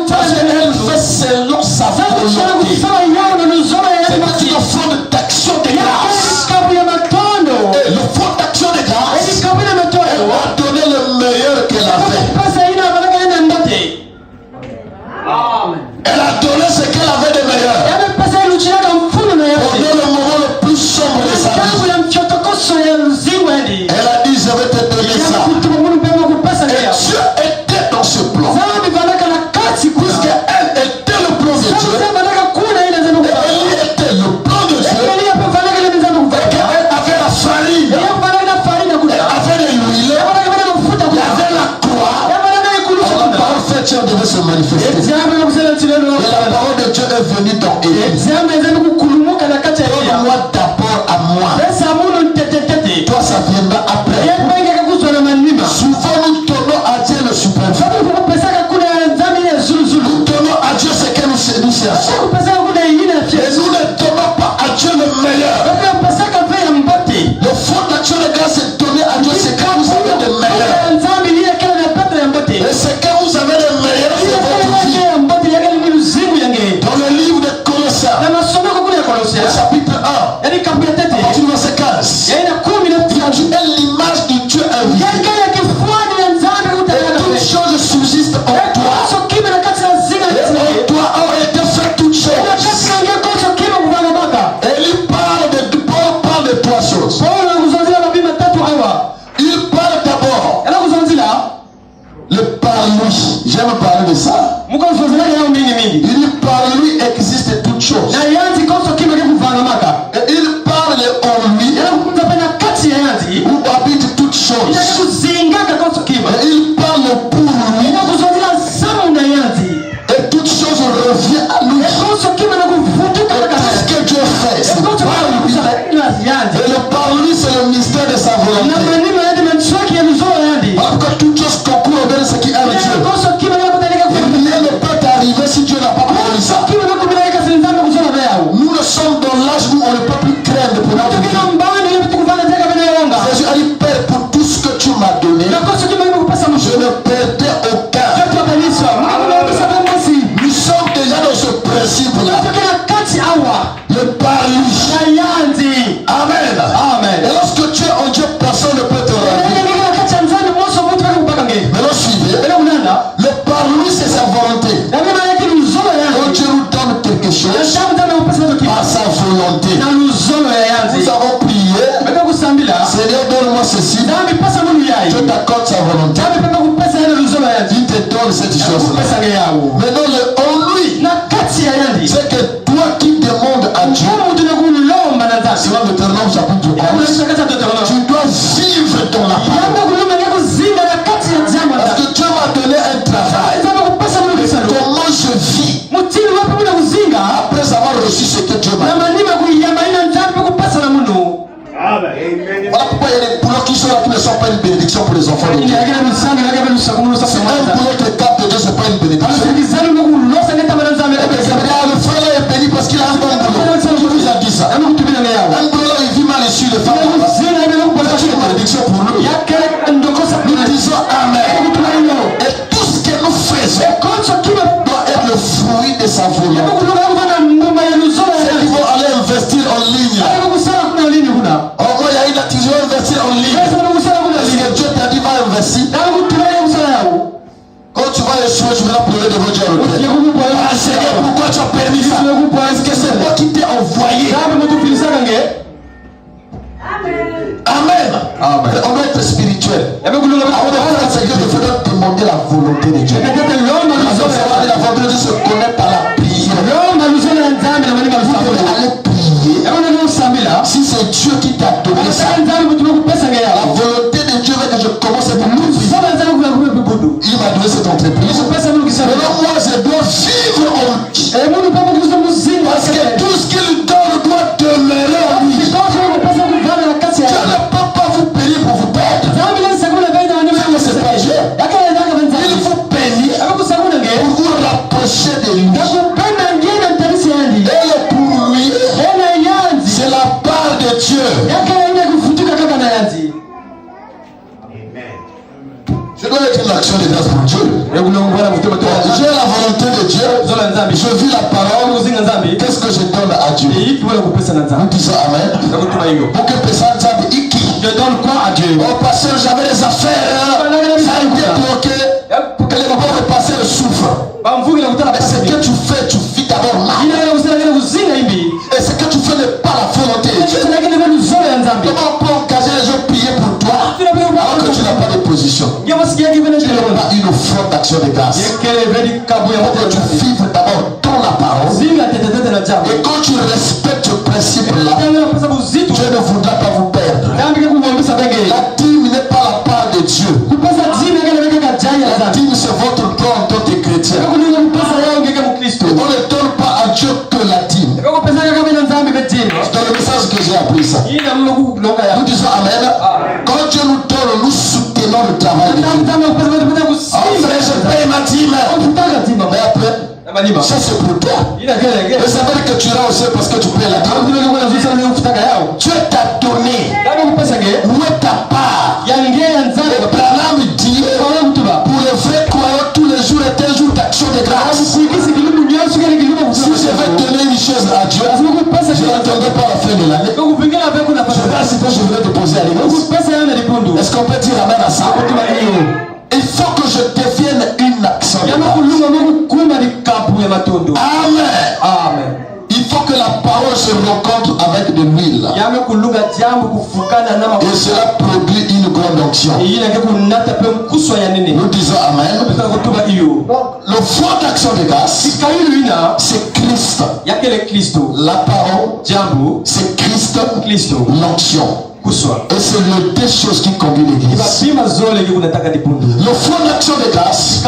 Parce qu'elle fait selon sa volonté. C'est une offre d'action de grâce. Et le fond d'action de grâce, elle a donné le meilleur qu'elle avait. Elle a donné ce qu'elle avait de meilleur. Pendant le moment le plus sombre de sa vie, elle a dit, je vais te donner ça. Et Dieu était dans ce plan. Puisqu'elle était le plan de Dieu. Et Élie était le plan de Dieu. Et qu'elle avait la farine. Elle avait de l'huile. Il y avait la croix. Alors la parole fait Dieu devait se manifester. Et la parole de Dieu est venue dans Élie. Donne-moi d'abord à moi. Toi ça viendra après. Souvent nous donnons à Dieu le superflu. Nous donnons à Dieu ce que nous cherchons. Et nous ne donnons pas à Dieu le meilleur. Le fond d'action de grâce est donné à Dieu ce que vous avez de meilleur. par lui, j'aime parler de ça. Il dit par lui existe toute chose. Et il parle en lui où habite toute chose. Et il parle pour lui. Et toute chose revient à lui. Et tout ce que Dieu fait, c'est par lui. Et le par lui, c'est le mystère de sa volonté. Parce que toute chose concourt vers ce qui aime Dieu. Rien ne peut arriver si Dieu n'a pas promis ça. Nous ne sommes dans l'âge où on ne peut plus craindre pour notre vie. Jésus a dit, Père, pour tout ce que tu m'as donné, je ne perdais aucun. Nous sommes déjà dans ce principe-là. Le par lui. Amen. Amen. Et lorsque tu es en Dieu, personne ne peut te rendre. Maintenant suivez. Le par lui, c'est sa volonté. Quand Dieu nous donne quelque chose par sa volonté, nous avons prié, Seigneur, donne-moi ceci. Je t'accorde sa volonté. Il te donne cette chose-là. Maintenant, le en lui, c'est que toi qui demandes à Dieu, c'est dans Deutéronome chapitre 11, tu dois vivre dans la parole. Parce que Dieu m'a donné un travail. Comment je vis après avoir reçu ce que Dieu m'a donné. Voilà pourquoi il y a des boulots qui sont là qui ne sont pas une bénédiction pour les enfants de Dieu. C'est un boulot que le cap de Dieu, c'est pas une bénédiction. Le frère là est béni parce qu'il a un bon boulot. Qui vous a dit ça? Un boulot là, il vit mal issu de femmes. C'est une bénédiction pour nous. Nous disons Amen. Et tout ce que nous faisons doit être le fruit de sa volonté. Ceux qui vont aller investir en ligne. Oh, il y a une activité, investir en ligne. Est-ce que Dieu t'a dit va investir? Quand tu vas échouer, tu vas pleurer devant Dieu. Ah Seigneur, pourquoi tu as permis ça? Est-ce que c'est moi qui t'ai envoyé? Amen. Amen. On doit être spirituel. On doit faire Seigneur, il faudra demander la volonté de Dieu. La volonté de Dieu se connaît par la prière. Vous devez aller prier. Si c'est Dieu qui t'a donné ça, la volonté de Dieu veut que je commence cette entreprise. Il m'a donné cette entreprise. Alors moi, je dois vivre en lui. Parce que tout ce qu'il donne doit demeurer en lui. Dieu ne peut pas vous payer pour vous perdre. C'est pas Dieu. Il vous paye pour vous rapprocher de lui. Et le pour lui, c'est la part de Dieu. Je dois être une action de grâce pour Dieu. J'ai la volonté de Dieu. Je vis la parole. Qu'est-ce que je donne à Dieu? Nous disons Amen. Pour que personne sache qui. Je donne quoi à Dieu? Oh pasteur, j'avais des affaires. Ça a été bloqué. Pour que les pauvres passeurs souffrent. Et ce que tu fais, tu vis d'abord mal. Et ce que tu fais n'est pas la volonté de Dieu. Comment on peut engager les gens prier pour toi alors que tu n'as pas de position? Tu n'as pas une forte action de grâce. Pour que tu vives d'abord dans la parole. Et quand tu respectes ce principe-là, Dieu ne voudra pas vous perdre. La dîme n'est pas la part de Dieu. La dîme, c'est votre droit en tant que chrétien. On ne donne pas à Dieu que la dîme. C'est dans le message que j'ai appris ça. Nous disons Amen. Quand Dieu nous donne, nous soutenons le travail de Dieu. Frère, je paye ma dîme. Mais après, ça c'est pour toi. Mais ça veut dire que tu iras aussi parce que tu payes la dîme. Dieu t'a donné. Où est ta part? Et Branham dit, pour les vrais croyants, tous les jours est un jour d'action de grâce. Si je vais donner une chose à Dieu, je n'attendrai pas la fin de l'année. Je vais assister, je vais déposer à l'église. Est-ce qu'on peut dire Amen à ça? Il faut que je devienne une action de grâce. Amen. Il faut que que la parole se rencontre avec de l'huile. Et cela produit une grande onction. Nous disons Amen. Donc, le fond d'action de grâce, c'est Christ. La parole, c'est Christ, l'onction. Et c'est les deux choses qui conduisent l'église. Le fond d'action de grâce,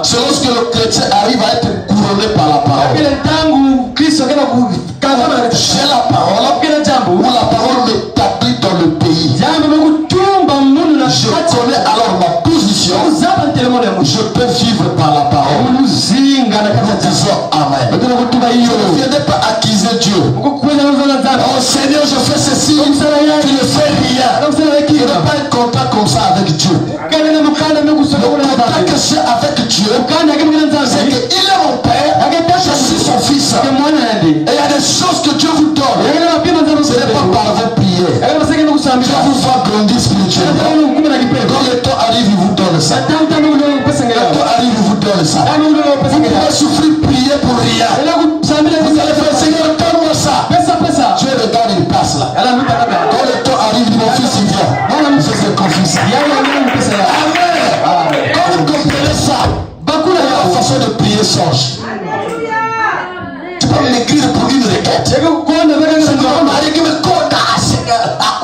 c'est lorsque le chrétien arrive à être couronné par la parole. J'ai la parole, ou la parole m'établit dans le pays. Je connais alors ma position. Je peux vivre par la parole. Nous disons Amen. Je ne viens pas accuser Dieu. Oh Seigneur, je fais ceci. Tu ne fais rien. Je ne veux pas être content comme ça avec Dieu. Le contact que j'ai avec Dieu, c'est qu'il est mon Père, je suis son fils. Et il y a des choses que Dieu vous donne. Ce n'est pas par vos prières. Dieu vous voit grandir spirituellement. Quand le temps arrive, il vous donne ça. Le temps arrive, il vous donne ça. Vous pouvez souffrir, prier pour rien. Vous allez faire, Seigneur, donne-moi ça. Dieu regarde, il passe là. Quand le temps arrive, mon fils, il vient. Je te confie ça. Amen. Quand vous comprenez ça, la façon de prier change. Tu peux m'écrire pour une requête.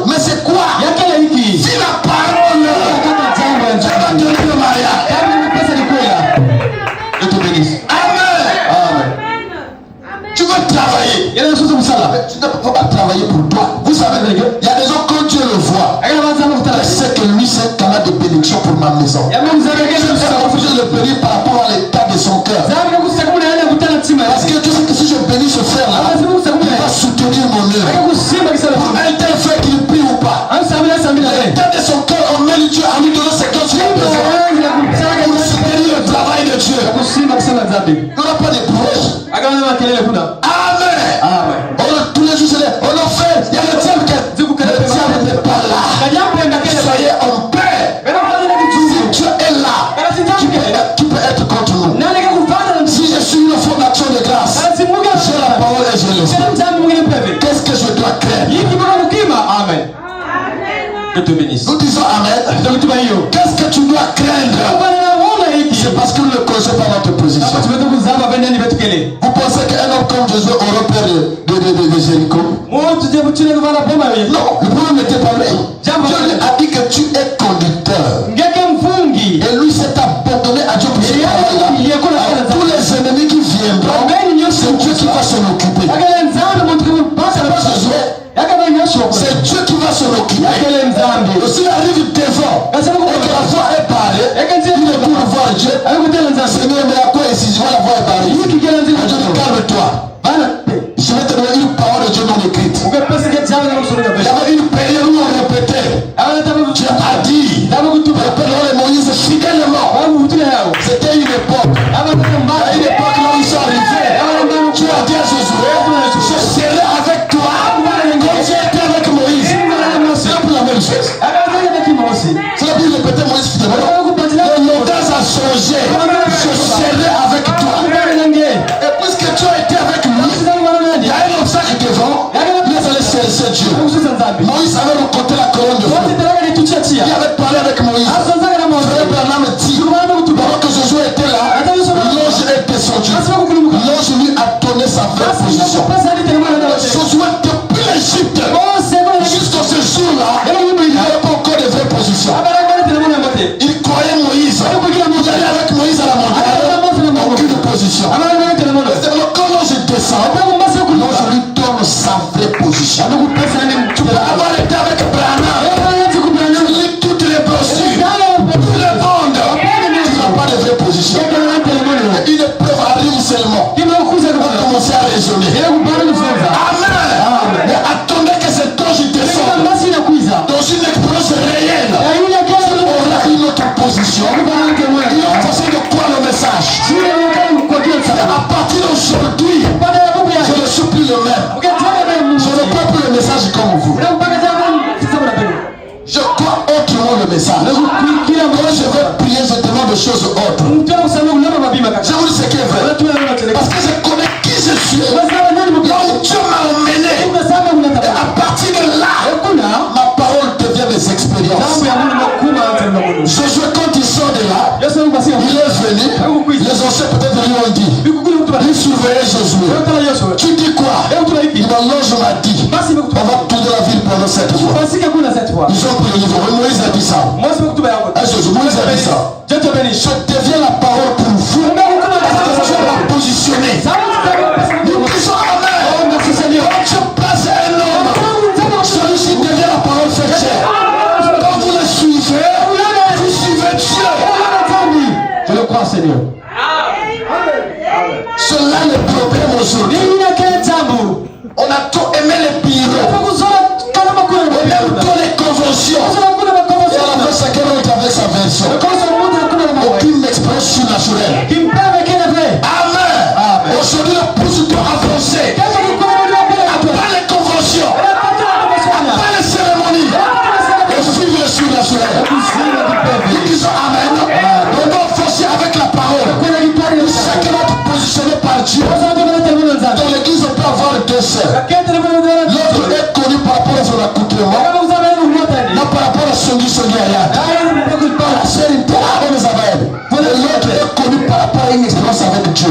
Mais c'est quoi? Si la parole, tu vas donner le mariage. Je te bénisse. Amen. Tu veux travailler. Il y a des choses comme ça là. Tu ne peux pas travailler pour toi. Vous savez, il y a des gens quand Dieu le voit. Je sais que lui c'est un canal de bénédiction pour ma maison. Je vais refuser de le bénir par rapport à l'état de son cœur. Parce que tu sais que si je bénis ce frère là, il va soutenir mon œuvre. Pour un tel frère qu'il prie ou pas. L'état de son cœur, on met Dieu à lui donner ce qu'il a besoin. Pour soutenir le travail de Dieu. Il n'y aura pas de brouille. Amen. Tous les jours, on en fait. Il y a le diable qui n'est pas là. Soyez en paix. Si Dieu est là, qui peut être contre nous? Si je suis une fondation de grâce, j'ai la parole et je l'espère. Qu'est-ce que je dois craindre? Amen. Je te bénisse. Nous disons Amen. Qu'est-ce que tu dois craindre? C'est parce que nous ne connaissons pas notre position. Vous pensez qu'un homme comme Jésus aurait peur de Jéricho? Non, le problème n'était pas lui. Dieu lui a dit que tu es conducteur. Et lui s'est abandonné à Dieu pour ce travail-là. Tous les ennemis qui viendront, c'est Dieu qui va s'en occuper. C'est Dieu qui va s'en occuper. S'il arrive devant et que la voix est barrée, il est pour voir Dieu. Seigneur, mais à quoi ici? Je vois la voix est barrée. Dieu dit calme-toi. Je vais te donner une parole de Dieu non écrite. Il y avait une période où on répétait. Dieu a dit, répète-le Moïse fidèlement. C'était une époque. À une époque là où ils sont arrivés. Dieu a dit à Josué, je serai avec toi comme j'ai été avec Moïse. C'est la même chose. C'est la Bible répétait Moïse fidèlement. L'audace a changé. Je serai avec toi. Et puisque tu as été avec lui, il y a un obstacle devant. Il fallait chercher Dieu. Moïse avait rencontré la colonne de feu. Il avait parlé avec Moïse. Frère Branham dit, pendant que Josué était là, l'ange est descendu. L'ange lui a donné sa vraie position. Josué depuis l'Égypte jusqu'à ce jour-là, il n'avait pas encore de vraie position. Il croyait Moïse. Il allait avec Moïse à la montagne. Aucune position. Quand l'ange descend, l'ange lui donne sa vraie position. Tu peux avoir été avec Branham. Tu lis toutes les brochures. Tout le monde. Tu n'as pas de vraie position. Une épreuve arrive seulement. On va commencer à raisonner. Amen. Mais attendez que cet ange descende dans une expérience réelle. On aura une autre position. Une autre façon de croire le message. À partir d'aujourd'hui, je ne suis plus le même. Je ne crois plus le message comme vous. Je crois autrement le message. Quand je vais prier, je demande des choses autres. Je vous dis ce qui est vrai. Parce que je connais qui je suis. Là où Dieu Philippe, les anciens peut-être lui ont dit, il surveillait Jésus. Tu dis quoi? Il m'a non, je m'ai dit, on va tourner la ville pendant 7 fois. Ils ont pris le livre. Moïse a dit ça. Jésus, Moïse a dit ça. Je deviens la parole pour vous. Parce que tu m'as positionné. Nous disons Amen. Je place un homme. Celui-ci devient la parole faite chair. Quand vous le suivez, vous suivez Dieu. Je le crois, Seigneur. Cela est le problème aujourd'hui. On a trop aimé les bureaux. On aime trop les conventions. Et à la fin, chacun est avec sa version. Aucune expérience surnaturelle. Amen. Aujourd'hui, le pouce doit avancer. Pas les conventions. Pas les cérémonies. Et suivre le surnaturel. Nous disons Amen. On doit forcer avec la parole. Chacun doit être positionné par Dieu. Dans l'église, on peut avoir deux sœurs. L'autre est connu par rapport à son accoutrement. Non, par rapport à son Ariane. La sœur l'autre est connu par rapport à une expérience avec Dieu.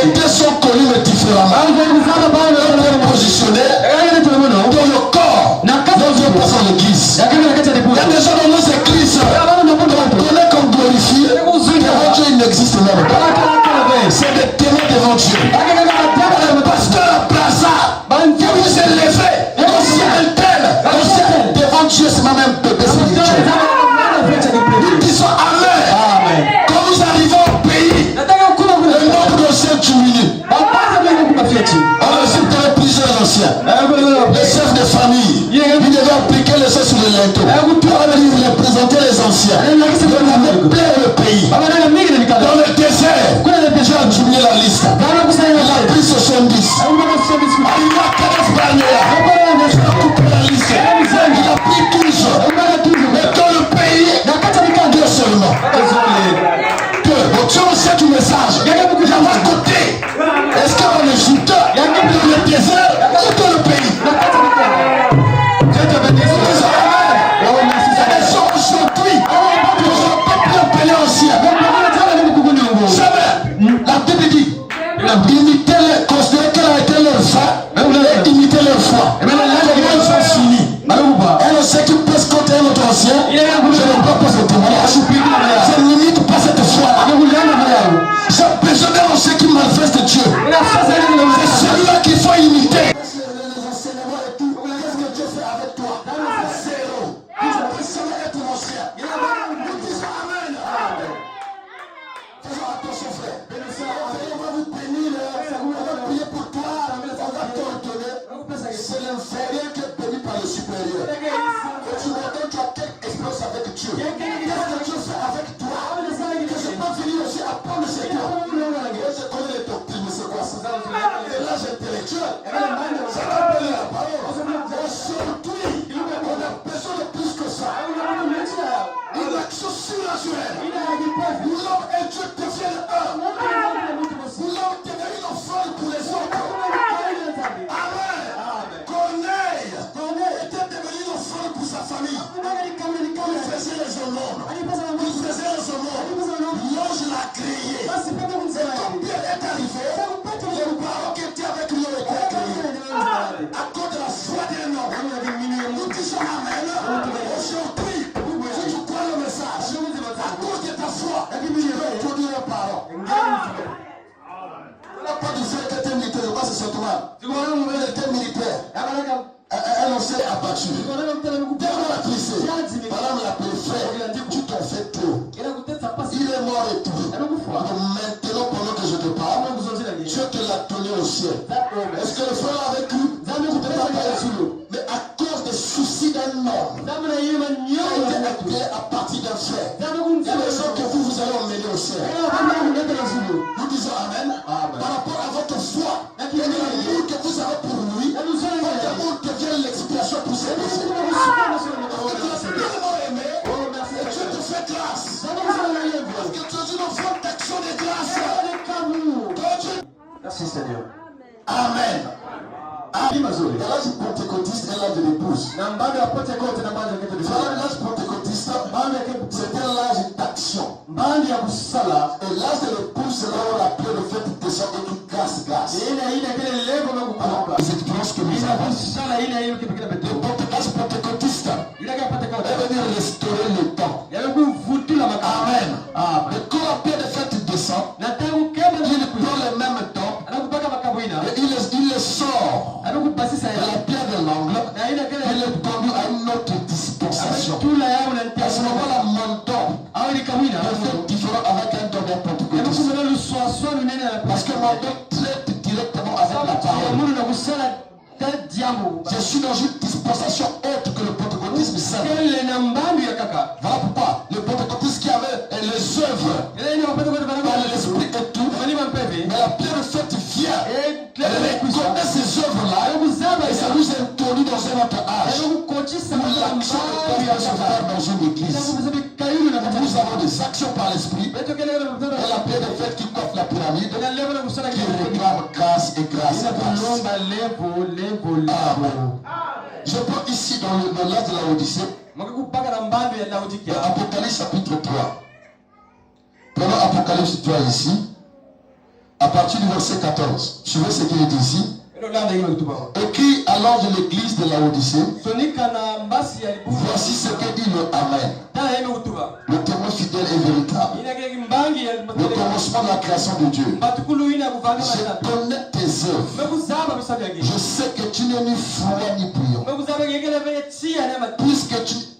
Les deux sont connus mais différemment. L'autre est positionné dans le corps. Dans une personne l'église. Il y a des gens dans nos églises. On connaît comme glorifié. Devant Dieu, il n'existe même pas. C'est des témoins devant Dieu. Le pasteur à Plaza, Dieu vous est levé. Devant Dieu, c'est ma même bébé spirituel. Nous disons Amen. Quand nous arrivons au pays, le nombre d'anciens diminue. On a plusieurs anciens. Les chefs de famille, ils devaient appliquer les choses sur le linteau. Ils voulaient présenter les anciens. Ils devaient plaire le pays. Dans le désert, Dieu a diminué la liste. Il a pris 70. Il a 15 barrières. Il a coupé la liste. Il a pris 12. Mais dans le pays, Dieu seulement. Bon, tu as un message. Il y a un côté. Est-ce qu'on est juté dans le désert ou dans le pays? Dieu te bénisse. Aujourd'hui, on ne peut plus appeler ancien. Jamais. La Bible dit, considérer qu'elle a été leur fin et imiter leur foi. Et maintenant, ils sont finis. Elle sait qu'ils pèsent contre un autre ancien. Je ne peux pas ce témoignage. Je n'imite pas cette foi-là. J'ai besoin d'un ancien qui manifeste Dieu. C'est celui-là qu'il faut imiter. Les enseignements et tout. Qu'est-ce que Dieu fait avec toi? Zéro. Tu ne peux jamais être ancien. Nous disons Amen. Faisons attention, frère. On va vous bénir. On va prier pour toi. On va t'ordonner. C'est l'inférieur qui est béni par le supérieur. Et tu m'entends, tu as quelque expérience avec Dieu. Qu'est-ce que Dieu fait avec toi? Que je peux venir aussi apprendre chez toi. Je connais les doctrines, mais c'est quoi ça? Et l'âge intellectuel. Ça rappelle la parole. Aujourd'hui, on a besoin de plus que ça. Une action surnaturelle. L'homme et Dieu deviennent un. L'homme devient une offrande pour les autres. Amen. Corneille était devenu une offrande pour sa famille. Il faisait les honneurs. L'ange l'a créé. Et quand Pierre est arrivé, les parents qui étaient avec lui ont été créés. À cause de la foi d'un homme. Nous disons Amen. Aujourd'hui, si tu crois le message, à cause de ta foi, tu peux produire les parents. On n'a pas dit que tu es militaire, c'est seulement. Tu vois, on était militaire. Elle en s'est abattue. Dieu l'a trissé. Madame l'appelait frère. Tu t'en fais trop. Il est mort et tout. Maintenant, pendant que je te parle, Dieu te l'a donné au ciel. Est-ce que le frère avec lui? Mais à cause des soucis d'un homme, il a été appelé à partir d'un frère. Il y a des gens que vous allez emmener au ciel. Nous disons Amen. Par rapport à votre foi et l'amour que vous avez pour lui, votre amour devient l'expiation pour ses péchés. Parce que tu l'as tellement aimé et Dieu te fait grâce. Parce que tu es une offrande d'action de grâce. Merci Seigneur. Amen. L'âge pentecôtiste est l'âge de l'épouse. L'âge pentecôtiste pentecôtiste, c'était l'âge d'action. Et l'âge de l'épouse, c'est là où la pierre de fête descend et qui casse. Les expériences que nous avons. Le pentecôtiste est venu restaurer le temps. Amen. Et quand la pierre de fête descend, il prend le même temps et il le sort de la pierre de l'angle et le conduit à une autre dispensation. À ce moment-là, mon temps est différent avec un don d'un pentecôtiste. Parce que mon don traite directement avec la parole. Je suis dans une dispensation autre que le pentecôtisme simple. Voilà pourquoi le pentecôtisme qui avait les œuvres par l'esprit et tout, mais la pierre de fête vient, elle reconnaît ces œuvres-là et ça nous introduit dans un autre âge où l'action de Dieu se faire dans une église. Nous avons des actions par l'esprit et la pierre de fête qui coiffe la pyramide qui réclame grâce et grâce. Je prends ici dans l'âge de la Odyssée, Apocalypse chapitre 3. Prenons Apocalypse 3 ici, à partir du verset 14. Suivez ce qu'il dit ici. Écrit à l'ange de l'église de la Odyssée, voici ce que dit le Amen, le témoin fidèle et véritable, le commencement de la création de Dieu. Je connais tes œuvres. Je sais que tu n'es ni froid ni bouillant.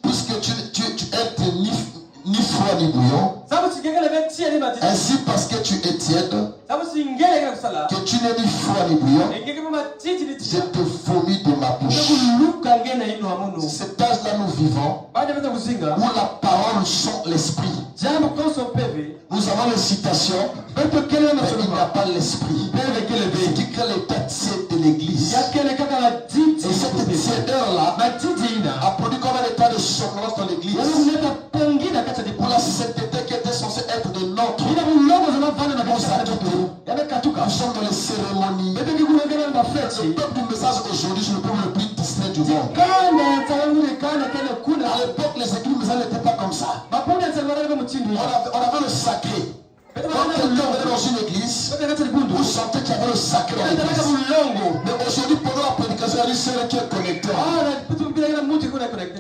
Puisque tu es ni froid ni bouillant, ainsi parce que tu es tiède, que tu n'es ni froid ni bouillant, je te vomis de ma bouche. Cet âge-là nous vivons, où la parole sont l'esprit. Nous avons les citations, mais il n'y a pas l'esprit. Ce qui crée l'état tiède de l'église. Et cette tièdeur-là a produit comme un état de somnolence dans l'église. Pour la sainteté qui était censée être de notre. Nous sommes dans les cérémonies. Le peuple du message aujourd'hui, je le peuple le plus distrait du monde. À l'époque, les églises messages n'étaient pas comme ça. On avait le sacré. Quand quelqu'un venait dans une église, vous sentez qu'il y avait le sacré dans l'église. Mais aujourd'hui, pendant la prédication, il y a une seule qui est connectée.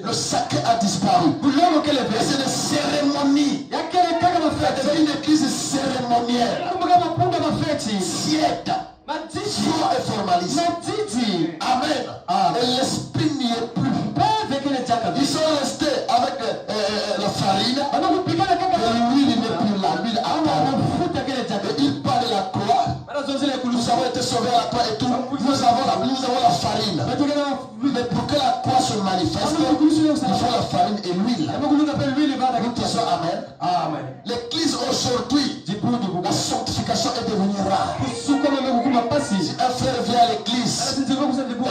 Le sacré a disparu. C'est des cérémonies. C'est une église cérémonielle. Tiède. Froid et formaliste. Amen. Et l'esprit n'y est plus. Ils sont restés avec la farine. Et l'huile n'est plus là. L'huile a apparu. Et il parle de la croix. Nous avons été sauvés à la croix et tout. Nous avons la farine. Mais pour que la croix se manifeste, il faut la farine et l'huile. Nous disons Amen. L'église aujourd'hui, la sanctification est devenue rare. Si un frère vient à l'église et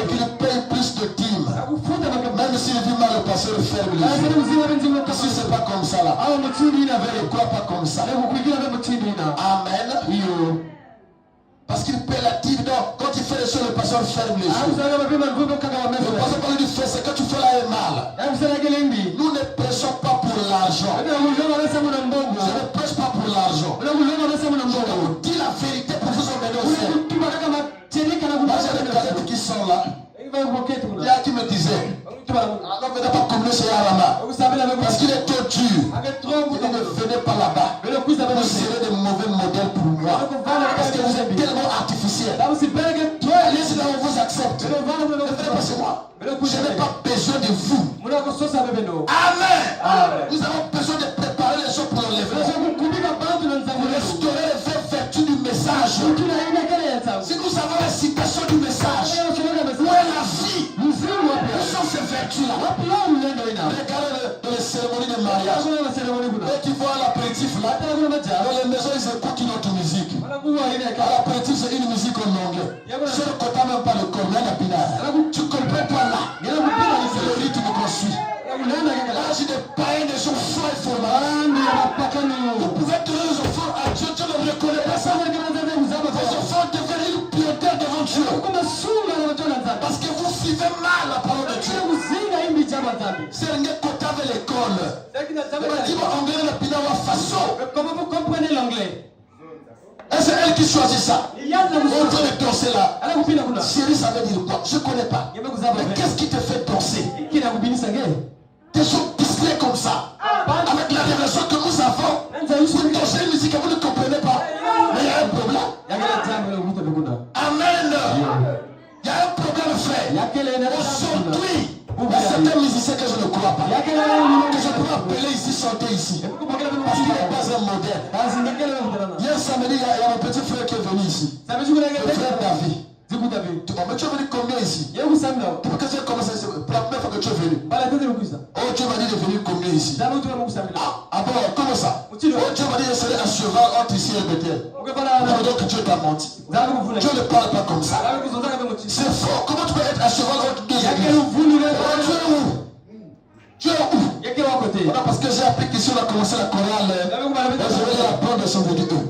qu'il paye plus de dîmes, même s'il vit mal, le pasteur ferme les yeux. Si c'est pas comme ça là, ne crois pas comme ça. Amen. Parce qu'il paie la dîme. Donc, quand il fait les choses, le pasteur ferme les yeux. Le pasteur parle du fait, ce que tu fais là est mal. Nous ne prêchons pas pour l'argent. Je ne prêche pas pour l'argent. Je vous dis la vérité pour vous emmener au ciel. Moi, j'ai des cadettes qui sont là. Il y a qui me disait, on ne venait pas communier chez Yarama. Parce qu'il est trop dur. Il ne venait pas là-bas. Vous serez des mauvais modèles pour moi. Parce que vous êtes tellement artificiel. Allez-y là, on vous accepte. Ne venez pas chez moi. Je n'ai pas besoin de vous. Amen. Nous avons besoin de préparer les choses pour l'enlèvement. Pour restaurer les vraies vertus du message. Si nous avons la citation du message, où est la vie? Où sont ces vertus-là? Regardez dans les cérémonies de mariage. Et tu vois l'apéritif là. Dans les maisons, ils écoutent une autre musique. L'apéritif, c'est une musique en anglais. Je ne comprends même pas le corps. Tu comprends pas là. C'est le rythme qu'on suit. Là, j'ai des païens, des gens forts et formels. Vous pouvez trouver les enfants à Dieu, tu ne reconnais pas ça. Vos enfants deviennent une piété devant Dieu. Parce que vous suivez mal la parole de Dieu. C'est un côté avec l'école. Comment vous comprenez l'anglais? C'est elle qui choisit ça. On train de danser là. Chérie, ça veut dire quoi? Je ne connais pas. Mais qu'est-ce qui te fait danser? Des choses discrets comme ça. Avec la révélation que nous avons. Vous dansez une musique que vous ne comprenez pas. Mais il y a un problème. Amen. Il y a un problème, frère. Aujourd'hui, il y a certains musiciens que je ne crois pas. Que je peux appeler ici, chanter ici. Parce qu'il n'est pas un modèle. Hier samedi, il y a mon petit frère qui est venu ici. Le frère David. Mais tu es venu combien ici? Pourquoi que tu as commencé? Pour la première fois que tu es venu. Oh, tu m'as dit de venir combien ici? Ah bon, comment ça? Oh, tu m'as dit de serait à cheval entre ici et Bethel. Donc Dieu t'a menti. Dieu ne parle pas comme ça. C'est faux. Comment tu peux être à cheval entre deux églises? Tu es où? Voilà, parce que j'ai appris qu'ici on a commencé la chorale. Je vais leur apprendre de chanter du tout.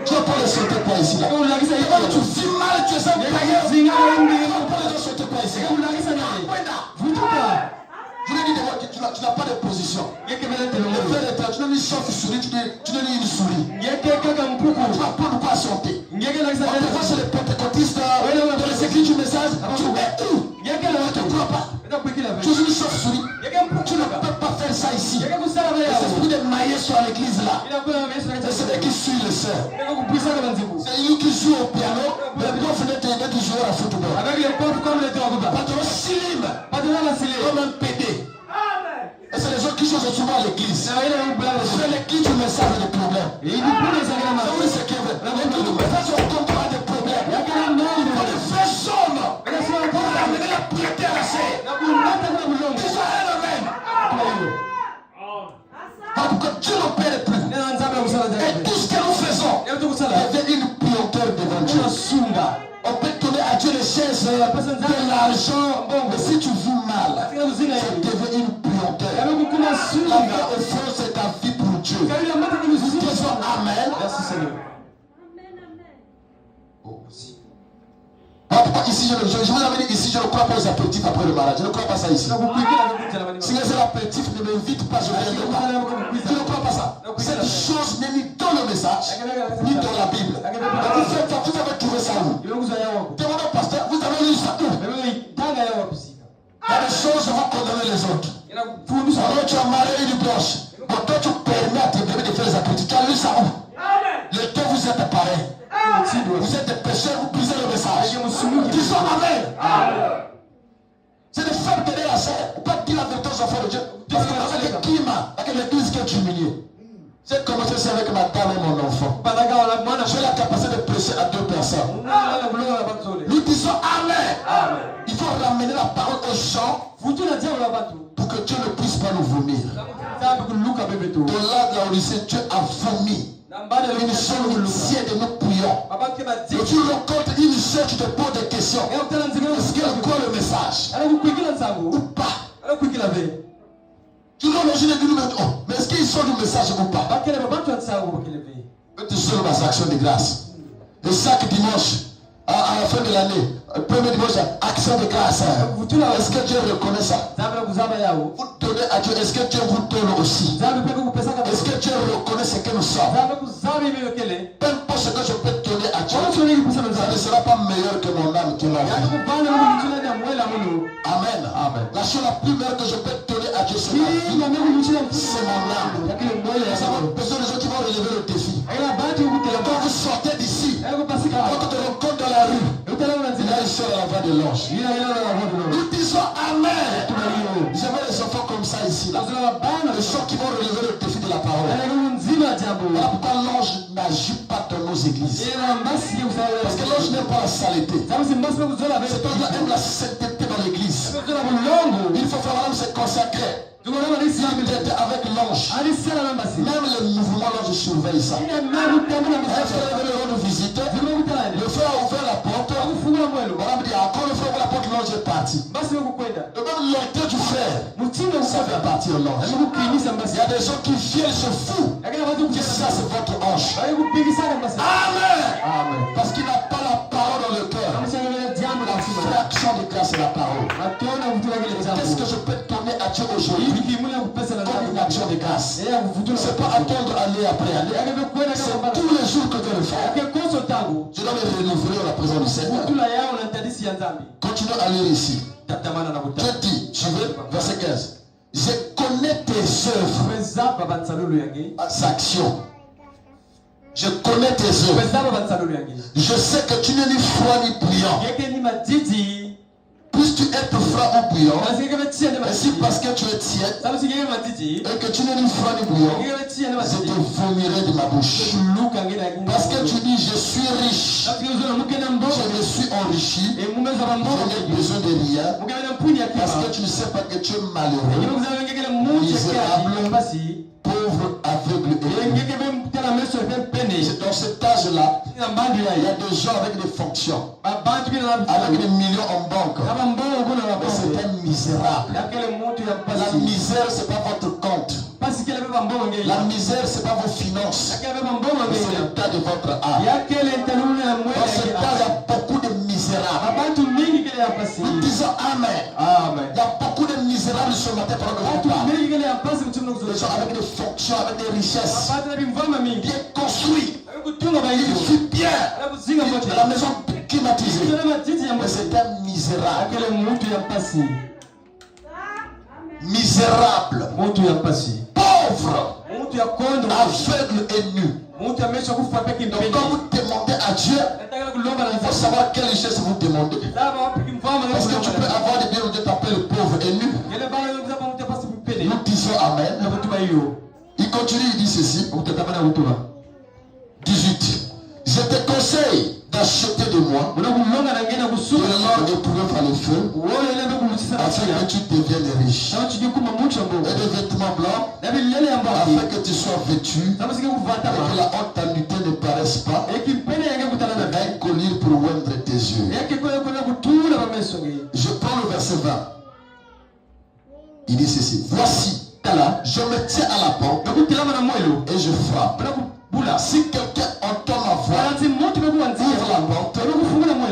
Tu vas pas les sauter pas ici là. Tu vis mal, tu es un païen. Tu vas pas les sauter pas ici. Je lui ai dit de moi, tu n'as pas de position. Le frère est là, tu n'as ni chauve-souris, tu n'as ni une souris. Tu vas pas quoi chanter. On te voit sur les pentecôtistes, dans les écrits du message, tu mets tout. Tu ne crois pas. Tu es une chauve-souris. Tu ne peux pas faire ça ici. C'est pour des maillets sur l'église là. C'est celui qui suit le sœur. C'est lui qui joue au piano. Mais quand vous venez t'aider qui joue à football. Patron Silim. Comme un PD. Et c'est les gens qui jouent souvent à l'église. C'est l'église du message des problèmes. Oui, c'est qui est vrai. Tout message au compte a des problèmes. Il faut des vrais hommes. Pour amener la prière à la chair. Déjà un amen. Pourquoi Dieu n'opère plus. Et tout ce que nous faisons, il y avait une puanteur devant Dieu. On peut donner à Dieu les chaises, de l'argent. Mais si tu vis mal, ça devient une puanteur. La vie au fond, c'est ta vie pour Dieu. Disons Amen. Merci Seigneur. Oh, aussi. Pourquoi ici, je vous avais dit ici, je ne crois pas aux apéritifs après le mariage. Je ne crois pas ça ici. Si les apéritifs ne m'invitent pas, je ne viendrai pas. Je ne crois pas ça. Cette chose n'est ni dans le message, ni dans la Bible. Vous avez trouvé ça où? Demandez au pasteur, vous avez lu ça où? Il y a des choses qui vont condamner les autres. Alors tu as marié une blanche. Quand toi tu permets à tes bébés de faire les apéritifs, tu as lu ça où? Les deux vous êtes pareils. Vous êtes des pécheurs, vous brisez le message. Disons Amen. C'est de faire donner la chair. Pas dire la vérité aux enfants de Dieu. Parce que dans le climat, avec l'église qui est humiliée. J'ai commencé ça avec ma dame et mon enfant. J'ai la capacité de prêcher à deux personnes. Nous disons Amen. Il faut ramener la parole aux gens pour que Dieu ne puisse pas nous vomir. De là de la Odyssée, Dieu a vomi. Une seule tiers de nos prions. Et tu rencontres une seule, tu te poses des questions. Est-ce qu'elle a quoi le message? Ou pas? Tu nous imagines et nous oh, mais est-ce qu'ils sont du message ou pas? Tu seras dans action de grâce. Et chaque dimanche, à la fin de l'année, le premier dimanche, action de grâce. Est-ce que Dieu reconnaît ça? Vous donnez à Dieu, est-ce que Dieu vous donne aussi? Est-ce que Dieu reconnaît ce que nous sommes? Peu importe ce que je peux donner à Dieu, ça ne sera pas meilleur que mon âme qui m'a fait. Amen. Amen. La chose la plus meilleure que je peux donner à Dieu, c'est ma vie. C'est mon âme. Nous avons besoin des gens qui vont relever le défi. Quand vous sortez d'ici, quand on te rencontre dans la rue, il y a une seule à la voix de l'ange. Nous disons Amen. J'aimerais les enfants comme ça ici. Là. Les gens qui vont relever le défi de la parole. Voilà pourquoi l'ange n'agit pas dans nos églises. Parce que l'ange n'aime pas la saleté. Cet ange aime la sainteté dans l'église. Il faut vraiment se consacrer. Il était avec l'ange. Même le mouvement, l'ange surveille ça. Un frère est venu nous visiter. Le frère a ouvert la porte. On a dit, quand le frère ouvre la porte, l'ange est parti. Le même l'auteur du frère, ça fait partir l'ange. Il y a des gens qui viennent se foutent. Que ça, c'est votre ange. Amen. Parce qu'il n'a pas la parole dans le cœur. La fraction de grâce, c'est la parole. Qu'est-ce que je peux donner à Dieu aujourd'hui comme une action de grâce. C'est pas attendre aller après aller. C'est tous les jours que tu le fais. Je dois me renouveler en la présence du Seigneur. Continue à lire ici. Dieu dit, je vais, verset 15. Je connais tes œuvres, actions. Je connais tes œuvres. Je sais que tu n'es ni froid ni bouillant. Plus tu es froid ou bouillant, ainsi parce que tu es tiède et que tu n'es ni froid ni bouillant, je te vomirai de ma bouche. Parce que tu dis, je suis riche, je me suis enrichi, je n'ai besoin de rien, parce que tu ne sais pas que tu es malheureux, misérable, pauvre, aveugle et dans cet âge-là, il y a des gens avec des fonctions, avec des millions en banque. Mais c'est un misérable. La misère, c'est pas votre compte. La misère, c'est pas vos finances. Mais c'est l'état de votre âme. Dans cet âge, il y a beaucoup de misérables. Nous disons Amen. Il y a beaucoup de misérables ce matin pendant que vous parlez. Des gens avec des fonctions, avec des richesses, bien construits. Il vit bien. La maison climatisée. Mais c'est un misérable. Misérable. Pauvre. Aveugle et nu. Donc quand vous demandez à Dieu, il faut savoir quelle richesse vous demandez. Parce que tu peux avoir des biens où Dieu t'appelle pauvre et nu. Nous disons Amen. Il continue, il dit ceci. 18. Je te conseille d'acheter de moi de l'or éprouvé par le feu, afin que tu deviennes riche, et des vêtements blancs, afin que tu sois vêtu, et que la honte ta nudité ne paraisse pas, et un collier pour oindre tes yeux. Je prends le verset 20. Il dit ceci. Voici, je me tiens à la porte et je frappe. Si quelqu'un entend ma voix, ouvre la porte,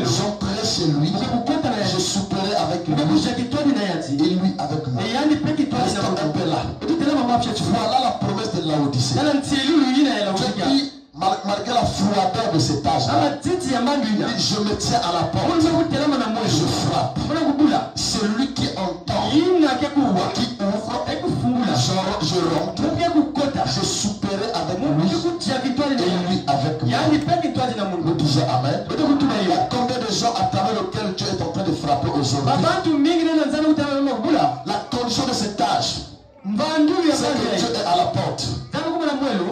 j'entrerai chez lui, je souperai avec lui, et lui avec moi. Restons un peu là. Voilà la promesse de Laodicée. Dieu dit, malgré la froideur de cet âge-là, je me tiens à la porte, je frappe. Celui qui entend, qui ouvre, je rentre, je souperai avec lui, et lui avec moi. Nous disons Amen. Il y a combien de gens à travers lesquels Dieu est en train de frapper aujourd'hui? La condition de cet âge, c'est que Dieu est à la porte.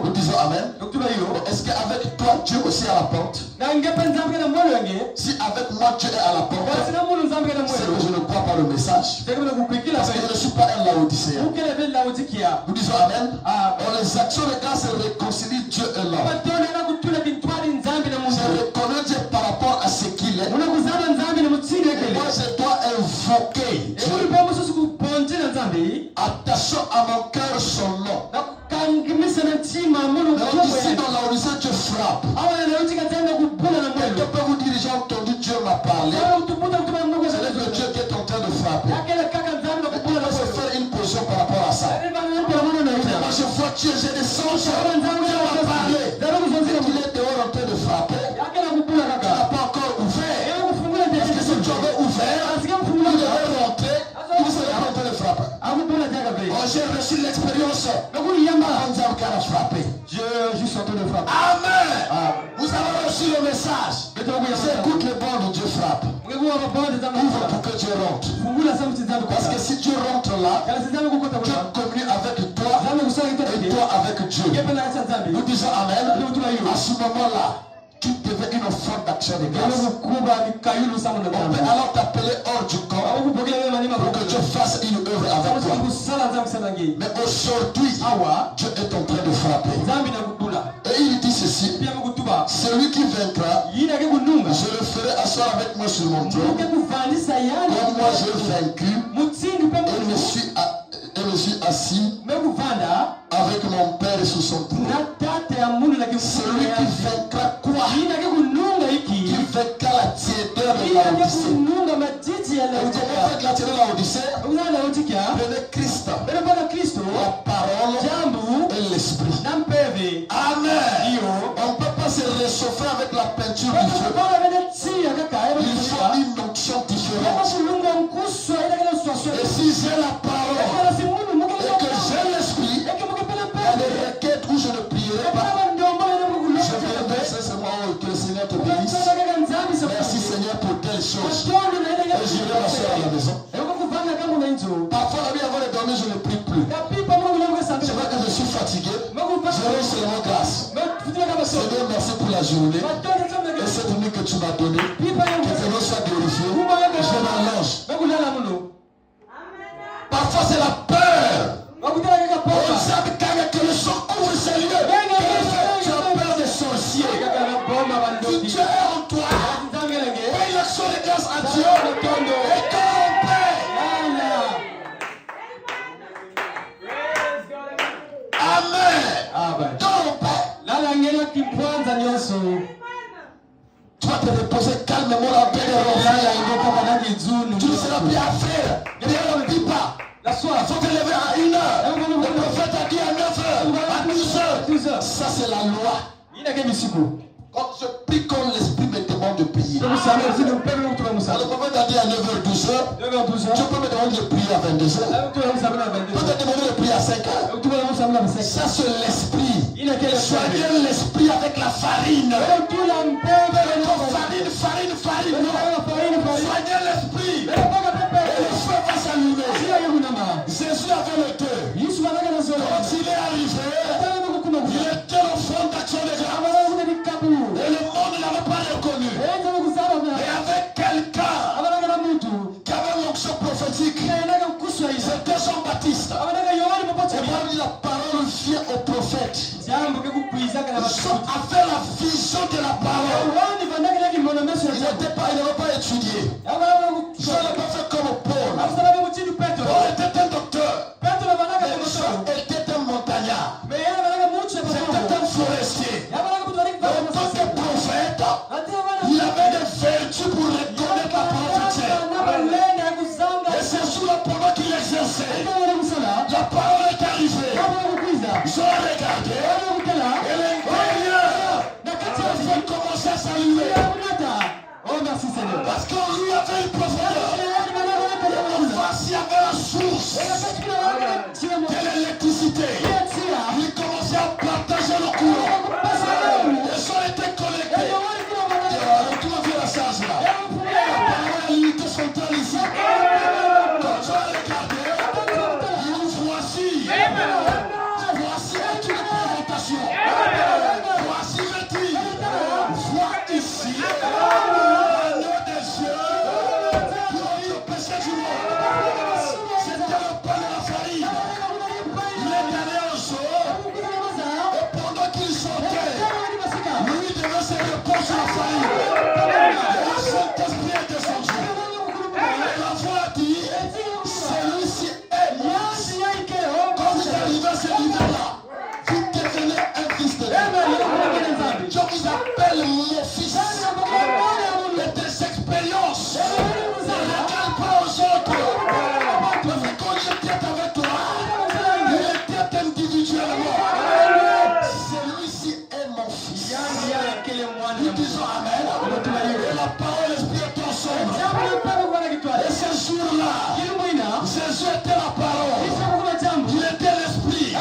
Nous disons Amen. Est-ce qu'avec toi Dieu aussi est à la porte? Si avec moi Dieu est à la porte, c'est que je ne crois pas le message. Parce que je ne suis pas un Laodicéen. Nous disons Amen. Dans les actions de grâce, elles réconcilient Dieu et l'homme. Je reconnais Dieu par rapport à ce qu'il est. Moi je dois invoquer Dieu, attachant à mon cœur son nom. Ici dans la Odyssée, Dieu frappe. Quelqu'un peut vous dire, j'ai entendu Dieu m'a parlé. C'est le Dieu qui est en train de frapper. On va se faire une position par rapport à ça. Moi je vois Dieu, j'ai des songes. Dieu m'a parlé. Il est dehors en train de frapper. Il n'a pas encore ouvert. Est-ce que ce Dieu avait ouvert? Il devait rentrer. Il serait en train de frapper. J'ai reçu l'expérience. Dieu juste en train de frapper. Amen. Vous avez reçu le message. Écoute le bon de Dieu frappe. Ouvre pour que Dieu rentre. Parce que si Dieu rentre là, Dieu communique avec toi et toi avec Dieu. Nous disons Amen. À ce moment-là, tu deviens une offrande d'action de grâce. On peut alors t'appeler hors du corps pour que Dieu fasse une œuvre avec toi. Mais aujourd'hui, Dieu est en train de frapper. Et il dit ceci: celui qui vaincra, je le ferai asseoir avec moi sur mon trône. Comme moi j'ai vaincu et me suis assis avec mon Père sur son trône. Celui qui vaincra quoi? Qui vaincra la tiédeur de la Odyssée. Et vous avez fait la tiédeur de la Odyssée. Prenez Christ Amen. On ne peut pas se réchauffer avec la peinture du feu. Il faut une onction différente. Et si j'ai la parole et que j'ai l'esprit, il y a des requêtes où je ne prierai pas. Je vais verser ce mot, que le Seigneur te bénisse. Merci Seigneur pour telle chose. Et j'irai m'asseoir à la maison. Parfois la nuit avant de dormir, je ne prie plus. C'est vrai que je suis fatigué. Je rends seulement grâce. Seigneur, merci pour la journée. Et cette nuit que tu m'as donnée. Que ton nom soit glorifié. Je m'allonge. Parfois c'est la peur. Que le sang couvre ces lieux. Tu as peur des sorciers. Tu es en toi. Paye l'action de grâce à Dieu. Et qu'on paie. Amen. Qu'on paie. Tu vas te reposer calmement la paix de tu ne seras plus affaire. Ne prie pas. Il faut te lever à 1h. Le prophète a dit à 9h, à 12h. Ça c'est la loi. Quand je prie comme l'esprit me demande de prier. Le prophète a dit à 9h, 12h. Tu peux me demander de prier à 22h. Tu peux te demander de prier à 5h. Ça c'est l'esprit. Soignez l'esprit avec la farine. Farine. Soignez l'esprit. Et le feu va s'allumer. Jésus avait le cœur. Quand il est arrivé, il était au fond d'action de grâce. Et le monde ne l'avait pas reconnu. Et avec quelqu'un qui avait l'onction prophétique, c'était Jean-Baptiste. Et moi, la parole vient au prophète. Jean avait la vision de la parole. Il n'avait pas étudié. Jean n'a pas fait comme Paul. Paul était un docteur. Jean était un montagnard. C'était un forestier. En tant que prophète, il avait des vertus pour reconnaître la parole. Et c'est sous la parole qu'il exerçait. La parole est arrivée. Jean a regardé. Et l'intérieur a commencé à s'allumer. Oh merci Seigneur. Parce qu'on lui avait une profondeur. En face, il y avait la source de l'électricité. Il commençait à partager le courant. Les gens étaient connectés. Tout le monde fait la charge là. La parole est l'unité centrale ici. Quand tu as regardé, voici une présentation. Voici le titre. Vois ici. Je vous appelle mon fils. Et tes expériences ne regarde pas aux autres. Parce que quand je traite avec toi, je traite individuellement. Celui-ci est mon fils. Nous disons Amen. Et la parole esprit est ensemble. Et ce jour-là, Jésus était la parole. Il était l'esprit. Il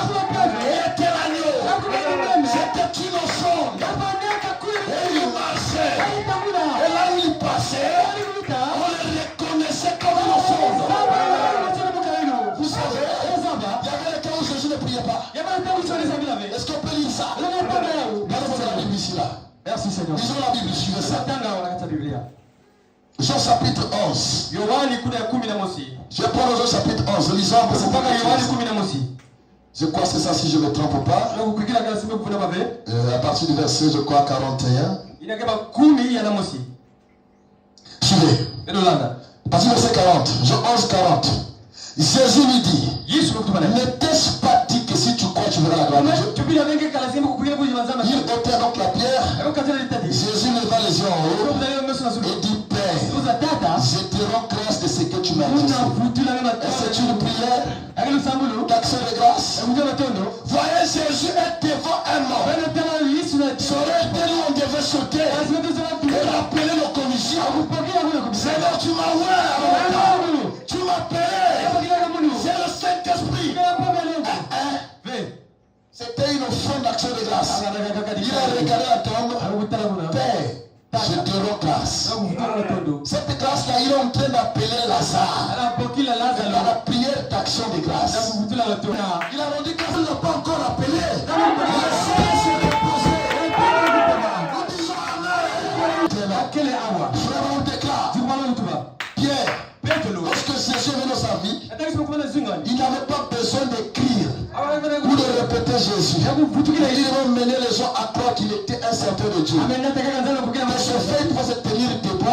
était l'agneau. C'était innocent. Et il marchait. Et là où il passait, on le reconnaissait comme innocent. Vous savez, il y avait le cas où Jésus ne priait pas. Est-ce qu'on peut lire ça? Regardez la Bible ici là. Merci Seigneur. Lisons la Bible, suivez ça. Jean chapitre 11. Je prends Jean chapitre 11. Lisons un peu. Je crois que c'est ça si je ne me trompe pas. À partir du verset, je crois, 41. Suivez. À partir du verset 40. Jean 11, 40. Jésus lui dit, n'était-ce pas dit que si tu crois, tu verras la gloire de Dieu? Il ôta donc la pierre. Jésus leva les yeux en haut et dit, Père, je te rends grâce de ce que tu m'as dit. Et c'est une prière d'action de grâce. Voyez, Jésus est devant un homme d'action de grâce. Il a regardé la tombe. Père, je te rends grâce. Cette grâce-là, il est en train d'appeler Lazare. Dans la prière d'action de grâce. Il a rendu grâce, il n'a pas encore appelé. Il a se reposer. Nous disons Amen. Frère, on déclare. Pierre, lorsque Jésus est venu dans sa vie, il n'avait pas besoin d'écrire ou de répéter Jésus. Il devait mener les gens à croire qu'il était un serviteur de Dieu. Mais ce fait, il pouvait se tenir debout.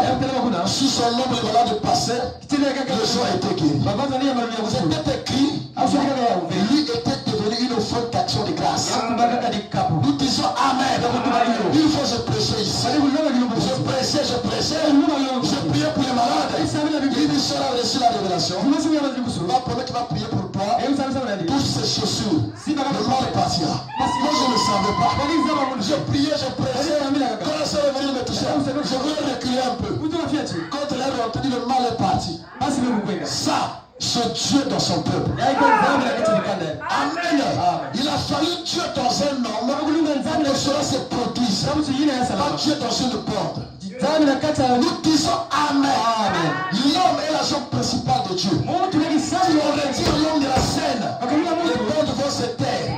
Sous son nom, le malade passait, le jour a été guéri. C'était écrit, lui était devenu une faute d'action de grâce. Nous disons Amen. Il faut se prêcher ici. Je prêchais. Je priais pour les malades. Il dit cela a reçu la révélation. Va promettre qu'il va prier pour toi. Touche ses chaussures. Le mal partira. Moi je ne savais pas. Je priais, je prêchais. Quand ça est venu me toucher, je voulais reculer un peu. Quand elle est rentrée, le mal est parti. Ça, c'est Dieu dans son peuple. Amen. Il a fallu Dieu dans un homme pour que cela se produise. Pas Dieu dans une porte. Nous disons Amen. L'homme est l'agent principal de Dieu. Si on retire l'homme de la scène, les portes vont se taire,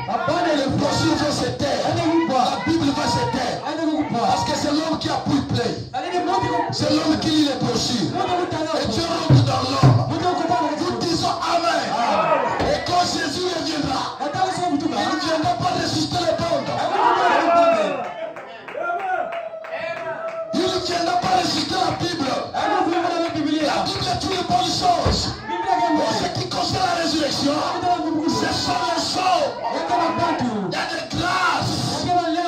les brochures vont se taire, la Bible va se taire. Parce que c'est l'homme qui a pu play. C'est l'homme qui lit les brochures. Et Dieu rentre dans l'homme. Nous disons Amen. Et quand Jésus reviendra, il ne viendra pas ressusciter les bandes. Il ne viendra pas ressusciter la Bible. La Bible est toutes les bonnes choses. En ce qui concerne la résurrection, ce sont les choses. Il y a des grâces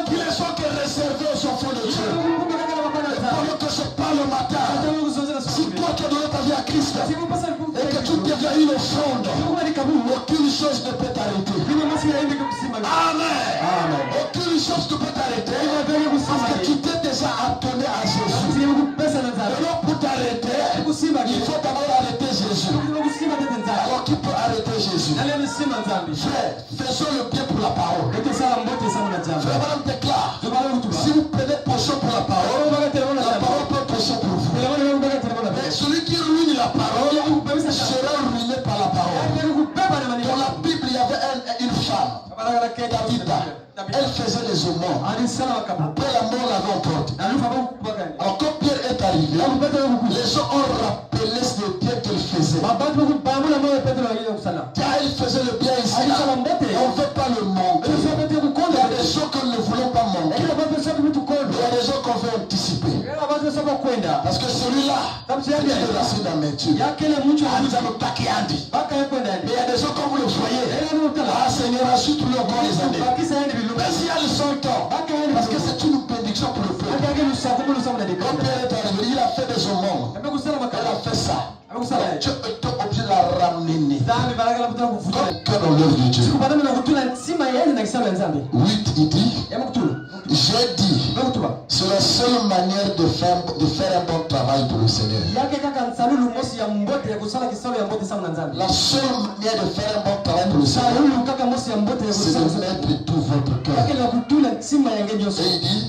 qui ne sont que réservées aux enfants de Dieu. Pendant que je parle le matin, si toi tu as donné ta vie à Christ et que tu deviens une offrande, aucune chose ne peut t'arrêter. Amen. Aucune chose ne peut t'arrêter parce que tu t'es déjà attendu à Jésus. Alors pour t'arrêter, il faut d'abord arrêter Jésus. Alors qui peut arrêter Jésus? Frère, faisons le bien pour la parole. Frère, madame déclare, si vous prenez potion pour la parole peut potion pour vous. Mais celui qui ruine la parole sera ruiné par la parole. Dans la Bible, il y avait une femme, Davida. Elle faisait les aumônes. Après la mort l'avait emporté. Alors quand Pierre est arrivé, les gens ont rappelé le bien qu'elle faisait. Car elle faisait le bien ici. On ne veut pas le manquer. Il y a des gens que nous ne voulons pas manquer. Il y a des gens qu'on veut anticiper. Parce que celui-là, il est de racine d'amertume. Mais il y a des gens comme vous le voyez. Ah Seigneur, ajoute le encore les années. Mais s'il y a le 100 ans, parce que c'est une bénédiction pour le peuple. Quand Pierre est arrivé, il a fait des aumônes. Elle a fait ça. Dieu était obligé de la ramener. Comme dans l'œuvre de Dieu. 8, il dit, j'ai dit, c'est la seule manière de faire un bon travail pour le Seigneur. La seule manière de faire un bon travail pour le Seigneur, c'est de mettre tout votre cœur. Et il dit,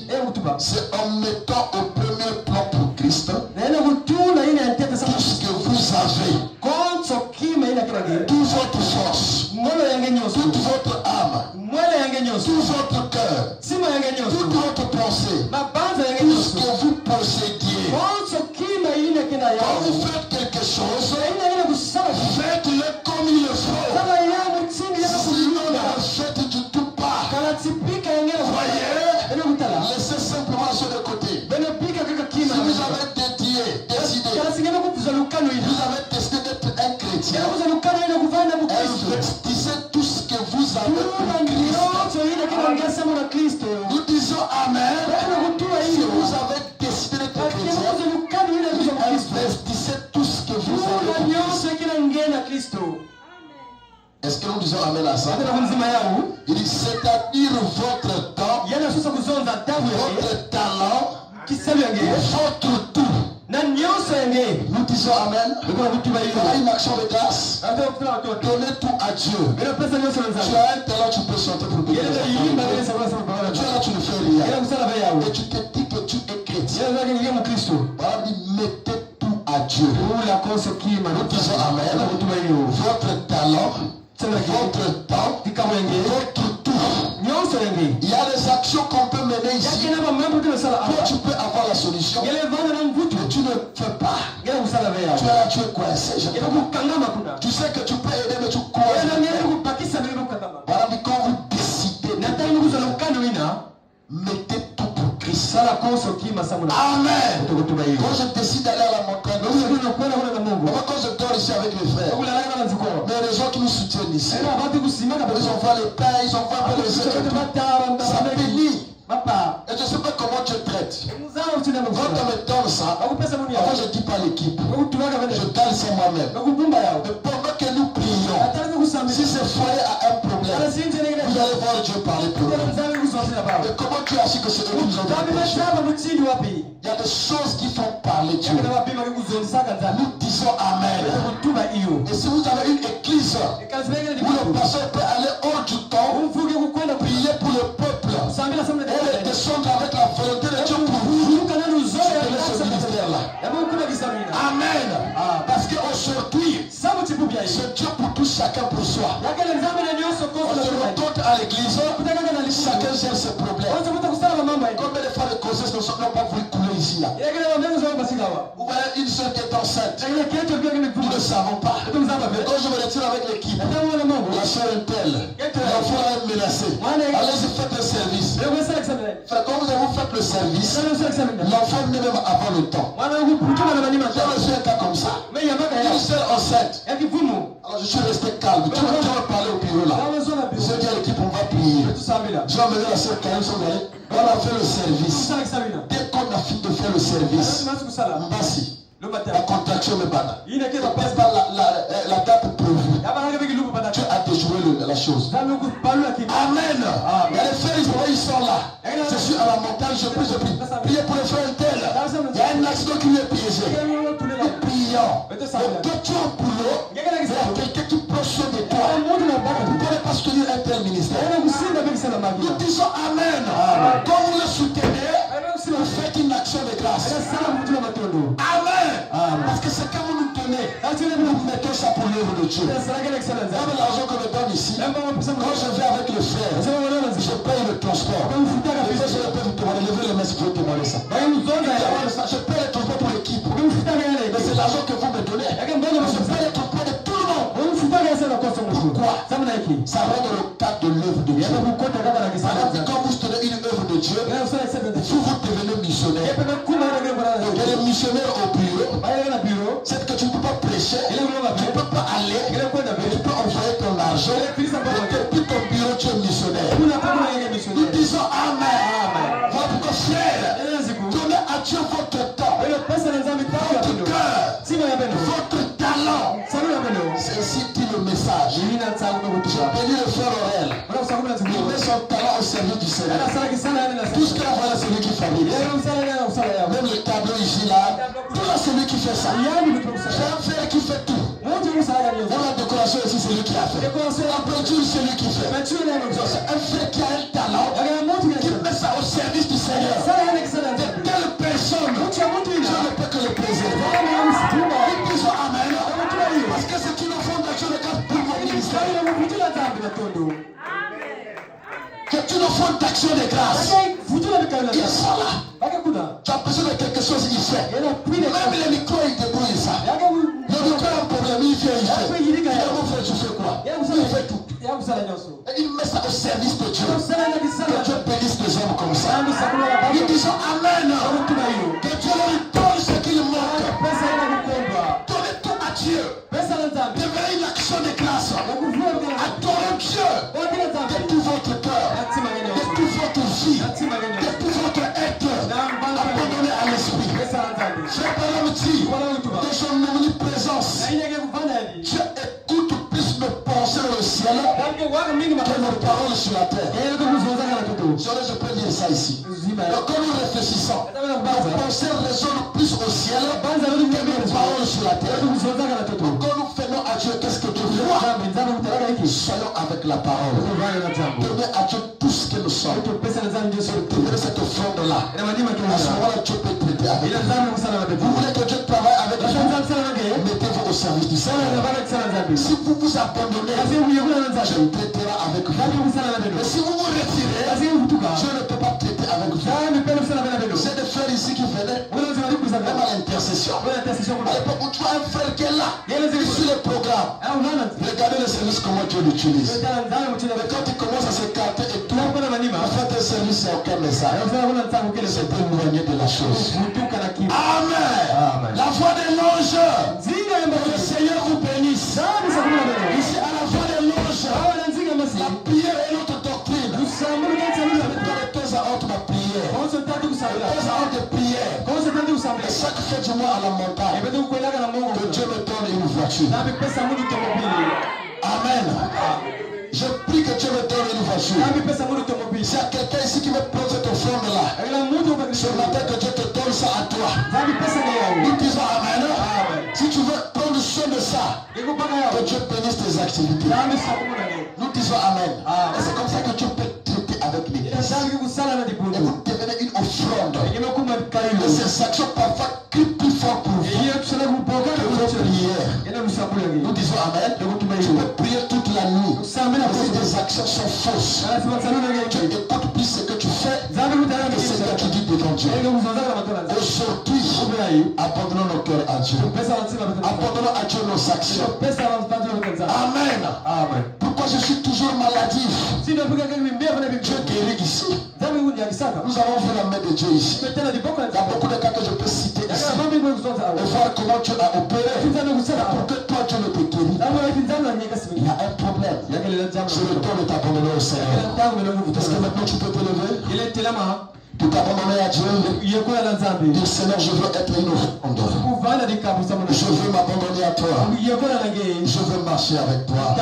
c'est en mettant au premier plan pour Christ tout ce que vous avez, toute votre force, toute votre âme, tout votre cœur, toute votre pensée, tout ce que vous possédiez. Quand vous faites quelque chose, faites-le comme il le faut. Sinon, ne faites du tout pas. Voyez, laissez simplement ça de côté. Si vous avez décidé, vous avez décidé d'être un chrétien, investissez tout ce que vous avez pour Christ. Nous disons Amen. Si vous avez décidé d'être chrétien, investissez tout ce que vous avez pour Christ. Est-ce que nous disons Amen à ça? Il dit c'est-à-dire votre temps, votre talent, votre tout. Nous disons Amen. Fais une action de grâce. Donnez tout à Dieu. Tu as un talent, tu peux chanter pour Dieu. Tu es là, tu ne fais rien. Et tu te dis que tu es chrétien. Voilà, mettez tout à Dieu. Nous disons Amen. Votre talent, votre temps, votre tout. Il y a des actions qu'on peut mener ici. Toi, tu peux avoir la solution. Mais tu ne fais pas. Tu es là, tu es coincé. Tu sais que tu peux aider, mais tu coinces. Voilà, mais quand vous décidez, mettez tout pour Christ. Amen. Quand je décide d'aller à la montagne, quand je dors ici avec mes frères, mais les gens qui nous soutiennent ici, ils envoient les pains, ils envoient les œufs. Ça bénit. Et je ne sais pas comment tu traites. Quand on me donne ça, avant je ne dis pas l'équipe. Je donne ça moi-même. Mais pendant que nous prions, si ce foyer a un problème, vous allez voir Dieu parler pour nous. Et comment tu as su que c'est eux qui nous ont donné? Il y a des choses qui font parler Dieu. Nous disons Amen. Et si vous avez une église où le pasteur peut aller hors du temps, prier pour le peuple, et descendre avec la volonté de Dieu pour vous, je connais ce ministère-là. Amen. Parce qu'aujourd'hui, c'est Dieu pour tout, chacun pour soi. On se retourne à l'église, chacun gère ses problèmes. Combien de fois les grossesses n'ont pas voulu couler ici là? Vous voyez une seule qui est enceinte. Nous ne savons pas. Quand je me retire avec l'équipe, la soeur est telle, l'enfant est menacé. Allez-y, faites le service. Quand vous faites le service, l'enfant naît même avant le temps. J'ai reçu un cas comme ça. Une seule enceinte. Alors je suis resté calme. Tu vas parler au bureau là. Je dis à l'équipe, on va prier. J'ai emmené la soeur Karim. On a fait le service. Dès qu'on a fini de faire le service, Mbassi, la contraction me bana. Il n'est pas la date prévue. Tu as déjoué la chose. Amen. Il y a les frères, ils sont là. Je suis à la montagne, je prie. Priez pour les frères tels. Il y a un accident qui lui est piégé. Nous prions. Et toi, tu es au boulot. Il y a quelqu'un qui proche de toi. Tu ne pourrais pas soutenir un tel ministère. Nous disons Amen. Quand vous le soutenez, vous faites une action de grâce. Amen. Parce que c'est quand vous nous donnez, nous mettons ça pour l'œuvre de Dieu. Même l'argent que je donne ici, quand je vais avec le frère, je paye le transport. Les frères, je peux vous demander, levez les mains si vous voulez demander ça. Je paye le transport pour l'équipe. Mais c'est l'argent que vous me donnez. Je paye le transport de tout le monde. Pourquoi? Ça rentre dans le cadre de l'œuvre de Dieu. Quand vous tenez une œuvre de Dieu, vous devenez missionnaire. Il y a des missionnaires au bureau. C'est que tu ne peux pas prêcher, tu ne peux pas aller, tu peux envoyer ton argent. Depuis ton bureau, tu es missionnaire. Nous disons Amen. Votre frère, donnez à Dieu votre temps, votre cœur, votre talent. C'est ici dit le message. Je bénis le frère Aurel. Il met son talent au service du Seigneur. Tout ce qu'il a voilà, c'est lui qui fabrique. Même le tableau ici là, tout là c'est lui qui fait ça. J'ai un frère qui fait tout. La décoration ici c'est lui qui a fait. La peinture c'est lui qui fait. C'est un frère qui a un talent, qui met ça au service du Seigneur. De telle personne, je ne peux que le préserver. Nous disons Amen. Parce que c'est une fondation de grâce pour mon ministère. C'est une offrande d'action de grâce. Ils sont là. Tu as besoin de quelque chose, il fait. Même les micros, ils débrouillent ça. Le micro a un problème, il fait. Il dit, mon frère, tu fais quoi? Il fait tout. Et il met ça au service de Dieu. Que Dieu bénisse les hommes comme ça. Nous disons Amen. Que Dieu leur donne ce qu'il manque. Donnez tout à Dieu. Devenez une action de grâce. Adorez Dieu de tout votre cœur, de toute votre vie, de tout votre être. Abandonnez à l'esprit. Frère Branham dit de son omniprésence, Dieu écoute plus nos pensées dans le ciel que nos paroles sur la terre. Je peux dire ça ici. Donc quand nous réfléchissons, nos pensées résonnent plus au ciel ciel, et mes paroles sur la terre. Quand nous faisons à Dieu, qu'est-ce que Dieu voit? Soyons avec la parole. Donnez à Dieu tout ce que nous sommes. Donnez cette offrande-là. À ce moment-là, Dieu peut traiter avec vous. Vous voulez que Dieu travaille avec vous? Mettez-vous au service du Seigneur. Si vous vous abandonnez, Dieu traitera avec vous. Mais si vous vous retirez, Dieu ne peut pas traiter avec vous. C'est des frères ici qui venaient, même à l'intercession. À l'époque où tu as un frère qui est là, sur le programme. Regardez le service, comment Dieu l'utilise. Mais quand il commence à s'écarter et tout, en fait un service, c'est aucun message. C'est éloigné de la chose. Amen. La voix de l'ange. Que le Seigneur vous bénisse. Ici à la voix de l'ange, la prière est notre doctrine. De temps à autre, ma prière. De temps à autre, prière. Et chaque fête du mois à la montagne, que Dieu me donne une voiture. Amen. Je prie que Dieu me donne une voiture. S'il y a quelqu'un ici qui me pose cette offrande-là, ce matin que Dieu te donne ça à toi. Nous disons Amen. Si tu veux prendre soin de ça, que Dieu bénisse tes activités. Nous disons Amen. Et c'est comme ça que Dieu peut traiter avec l'Église. Et vous devenez une offrande. Et ces actions parfois crient plus fort pour vous que vos prières. Nous disons Amen. Tu peux prier toute la nuit. Mais si tes actions sont fausses, tu écoutes plus ce que tu fais que ce que tu dis devant Dieu. Aujourd'hui, abandonnons nos cœurs à Dieu. Abandonnons à Dieu nos actions. Amen. Pourquoi je suis toujours maladif? Dieu guérit ici. Nous avons vu la main de Dieu ici. Il y a beaucoup de cas que je peux citer ici. Et voir comment Dieu a opéré. Pour que toi Dieu ne te guérit. Il y a un problème. C'est le temps de t'abandonner au Seigneur. Est-ce que maintenant tu peux te lever? De t'abandonner à Dieu. Dire Seigneur, je veux être une offrande. Je veux m'abandonner à toi. Je veux marcher avec toi.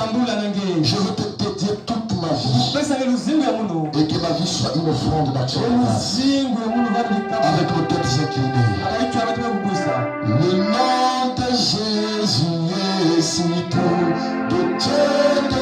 Je veux te dédier toute ma vie. Et que ma vie soit une offrande naturelle. Avec nos têtes inclinées. Le nom de Jésus est si doux, de Dieu.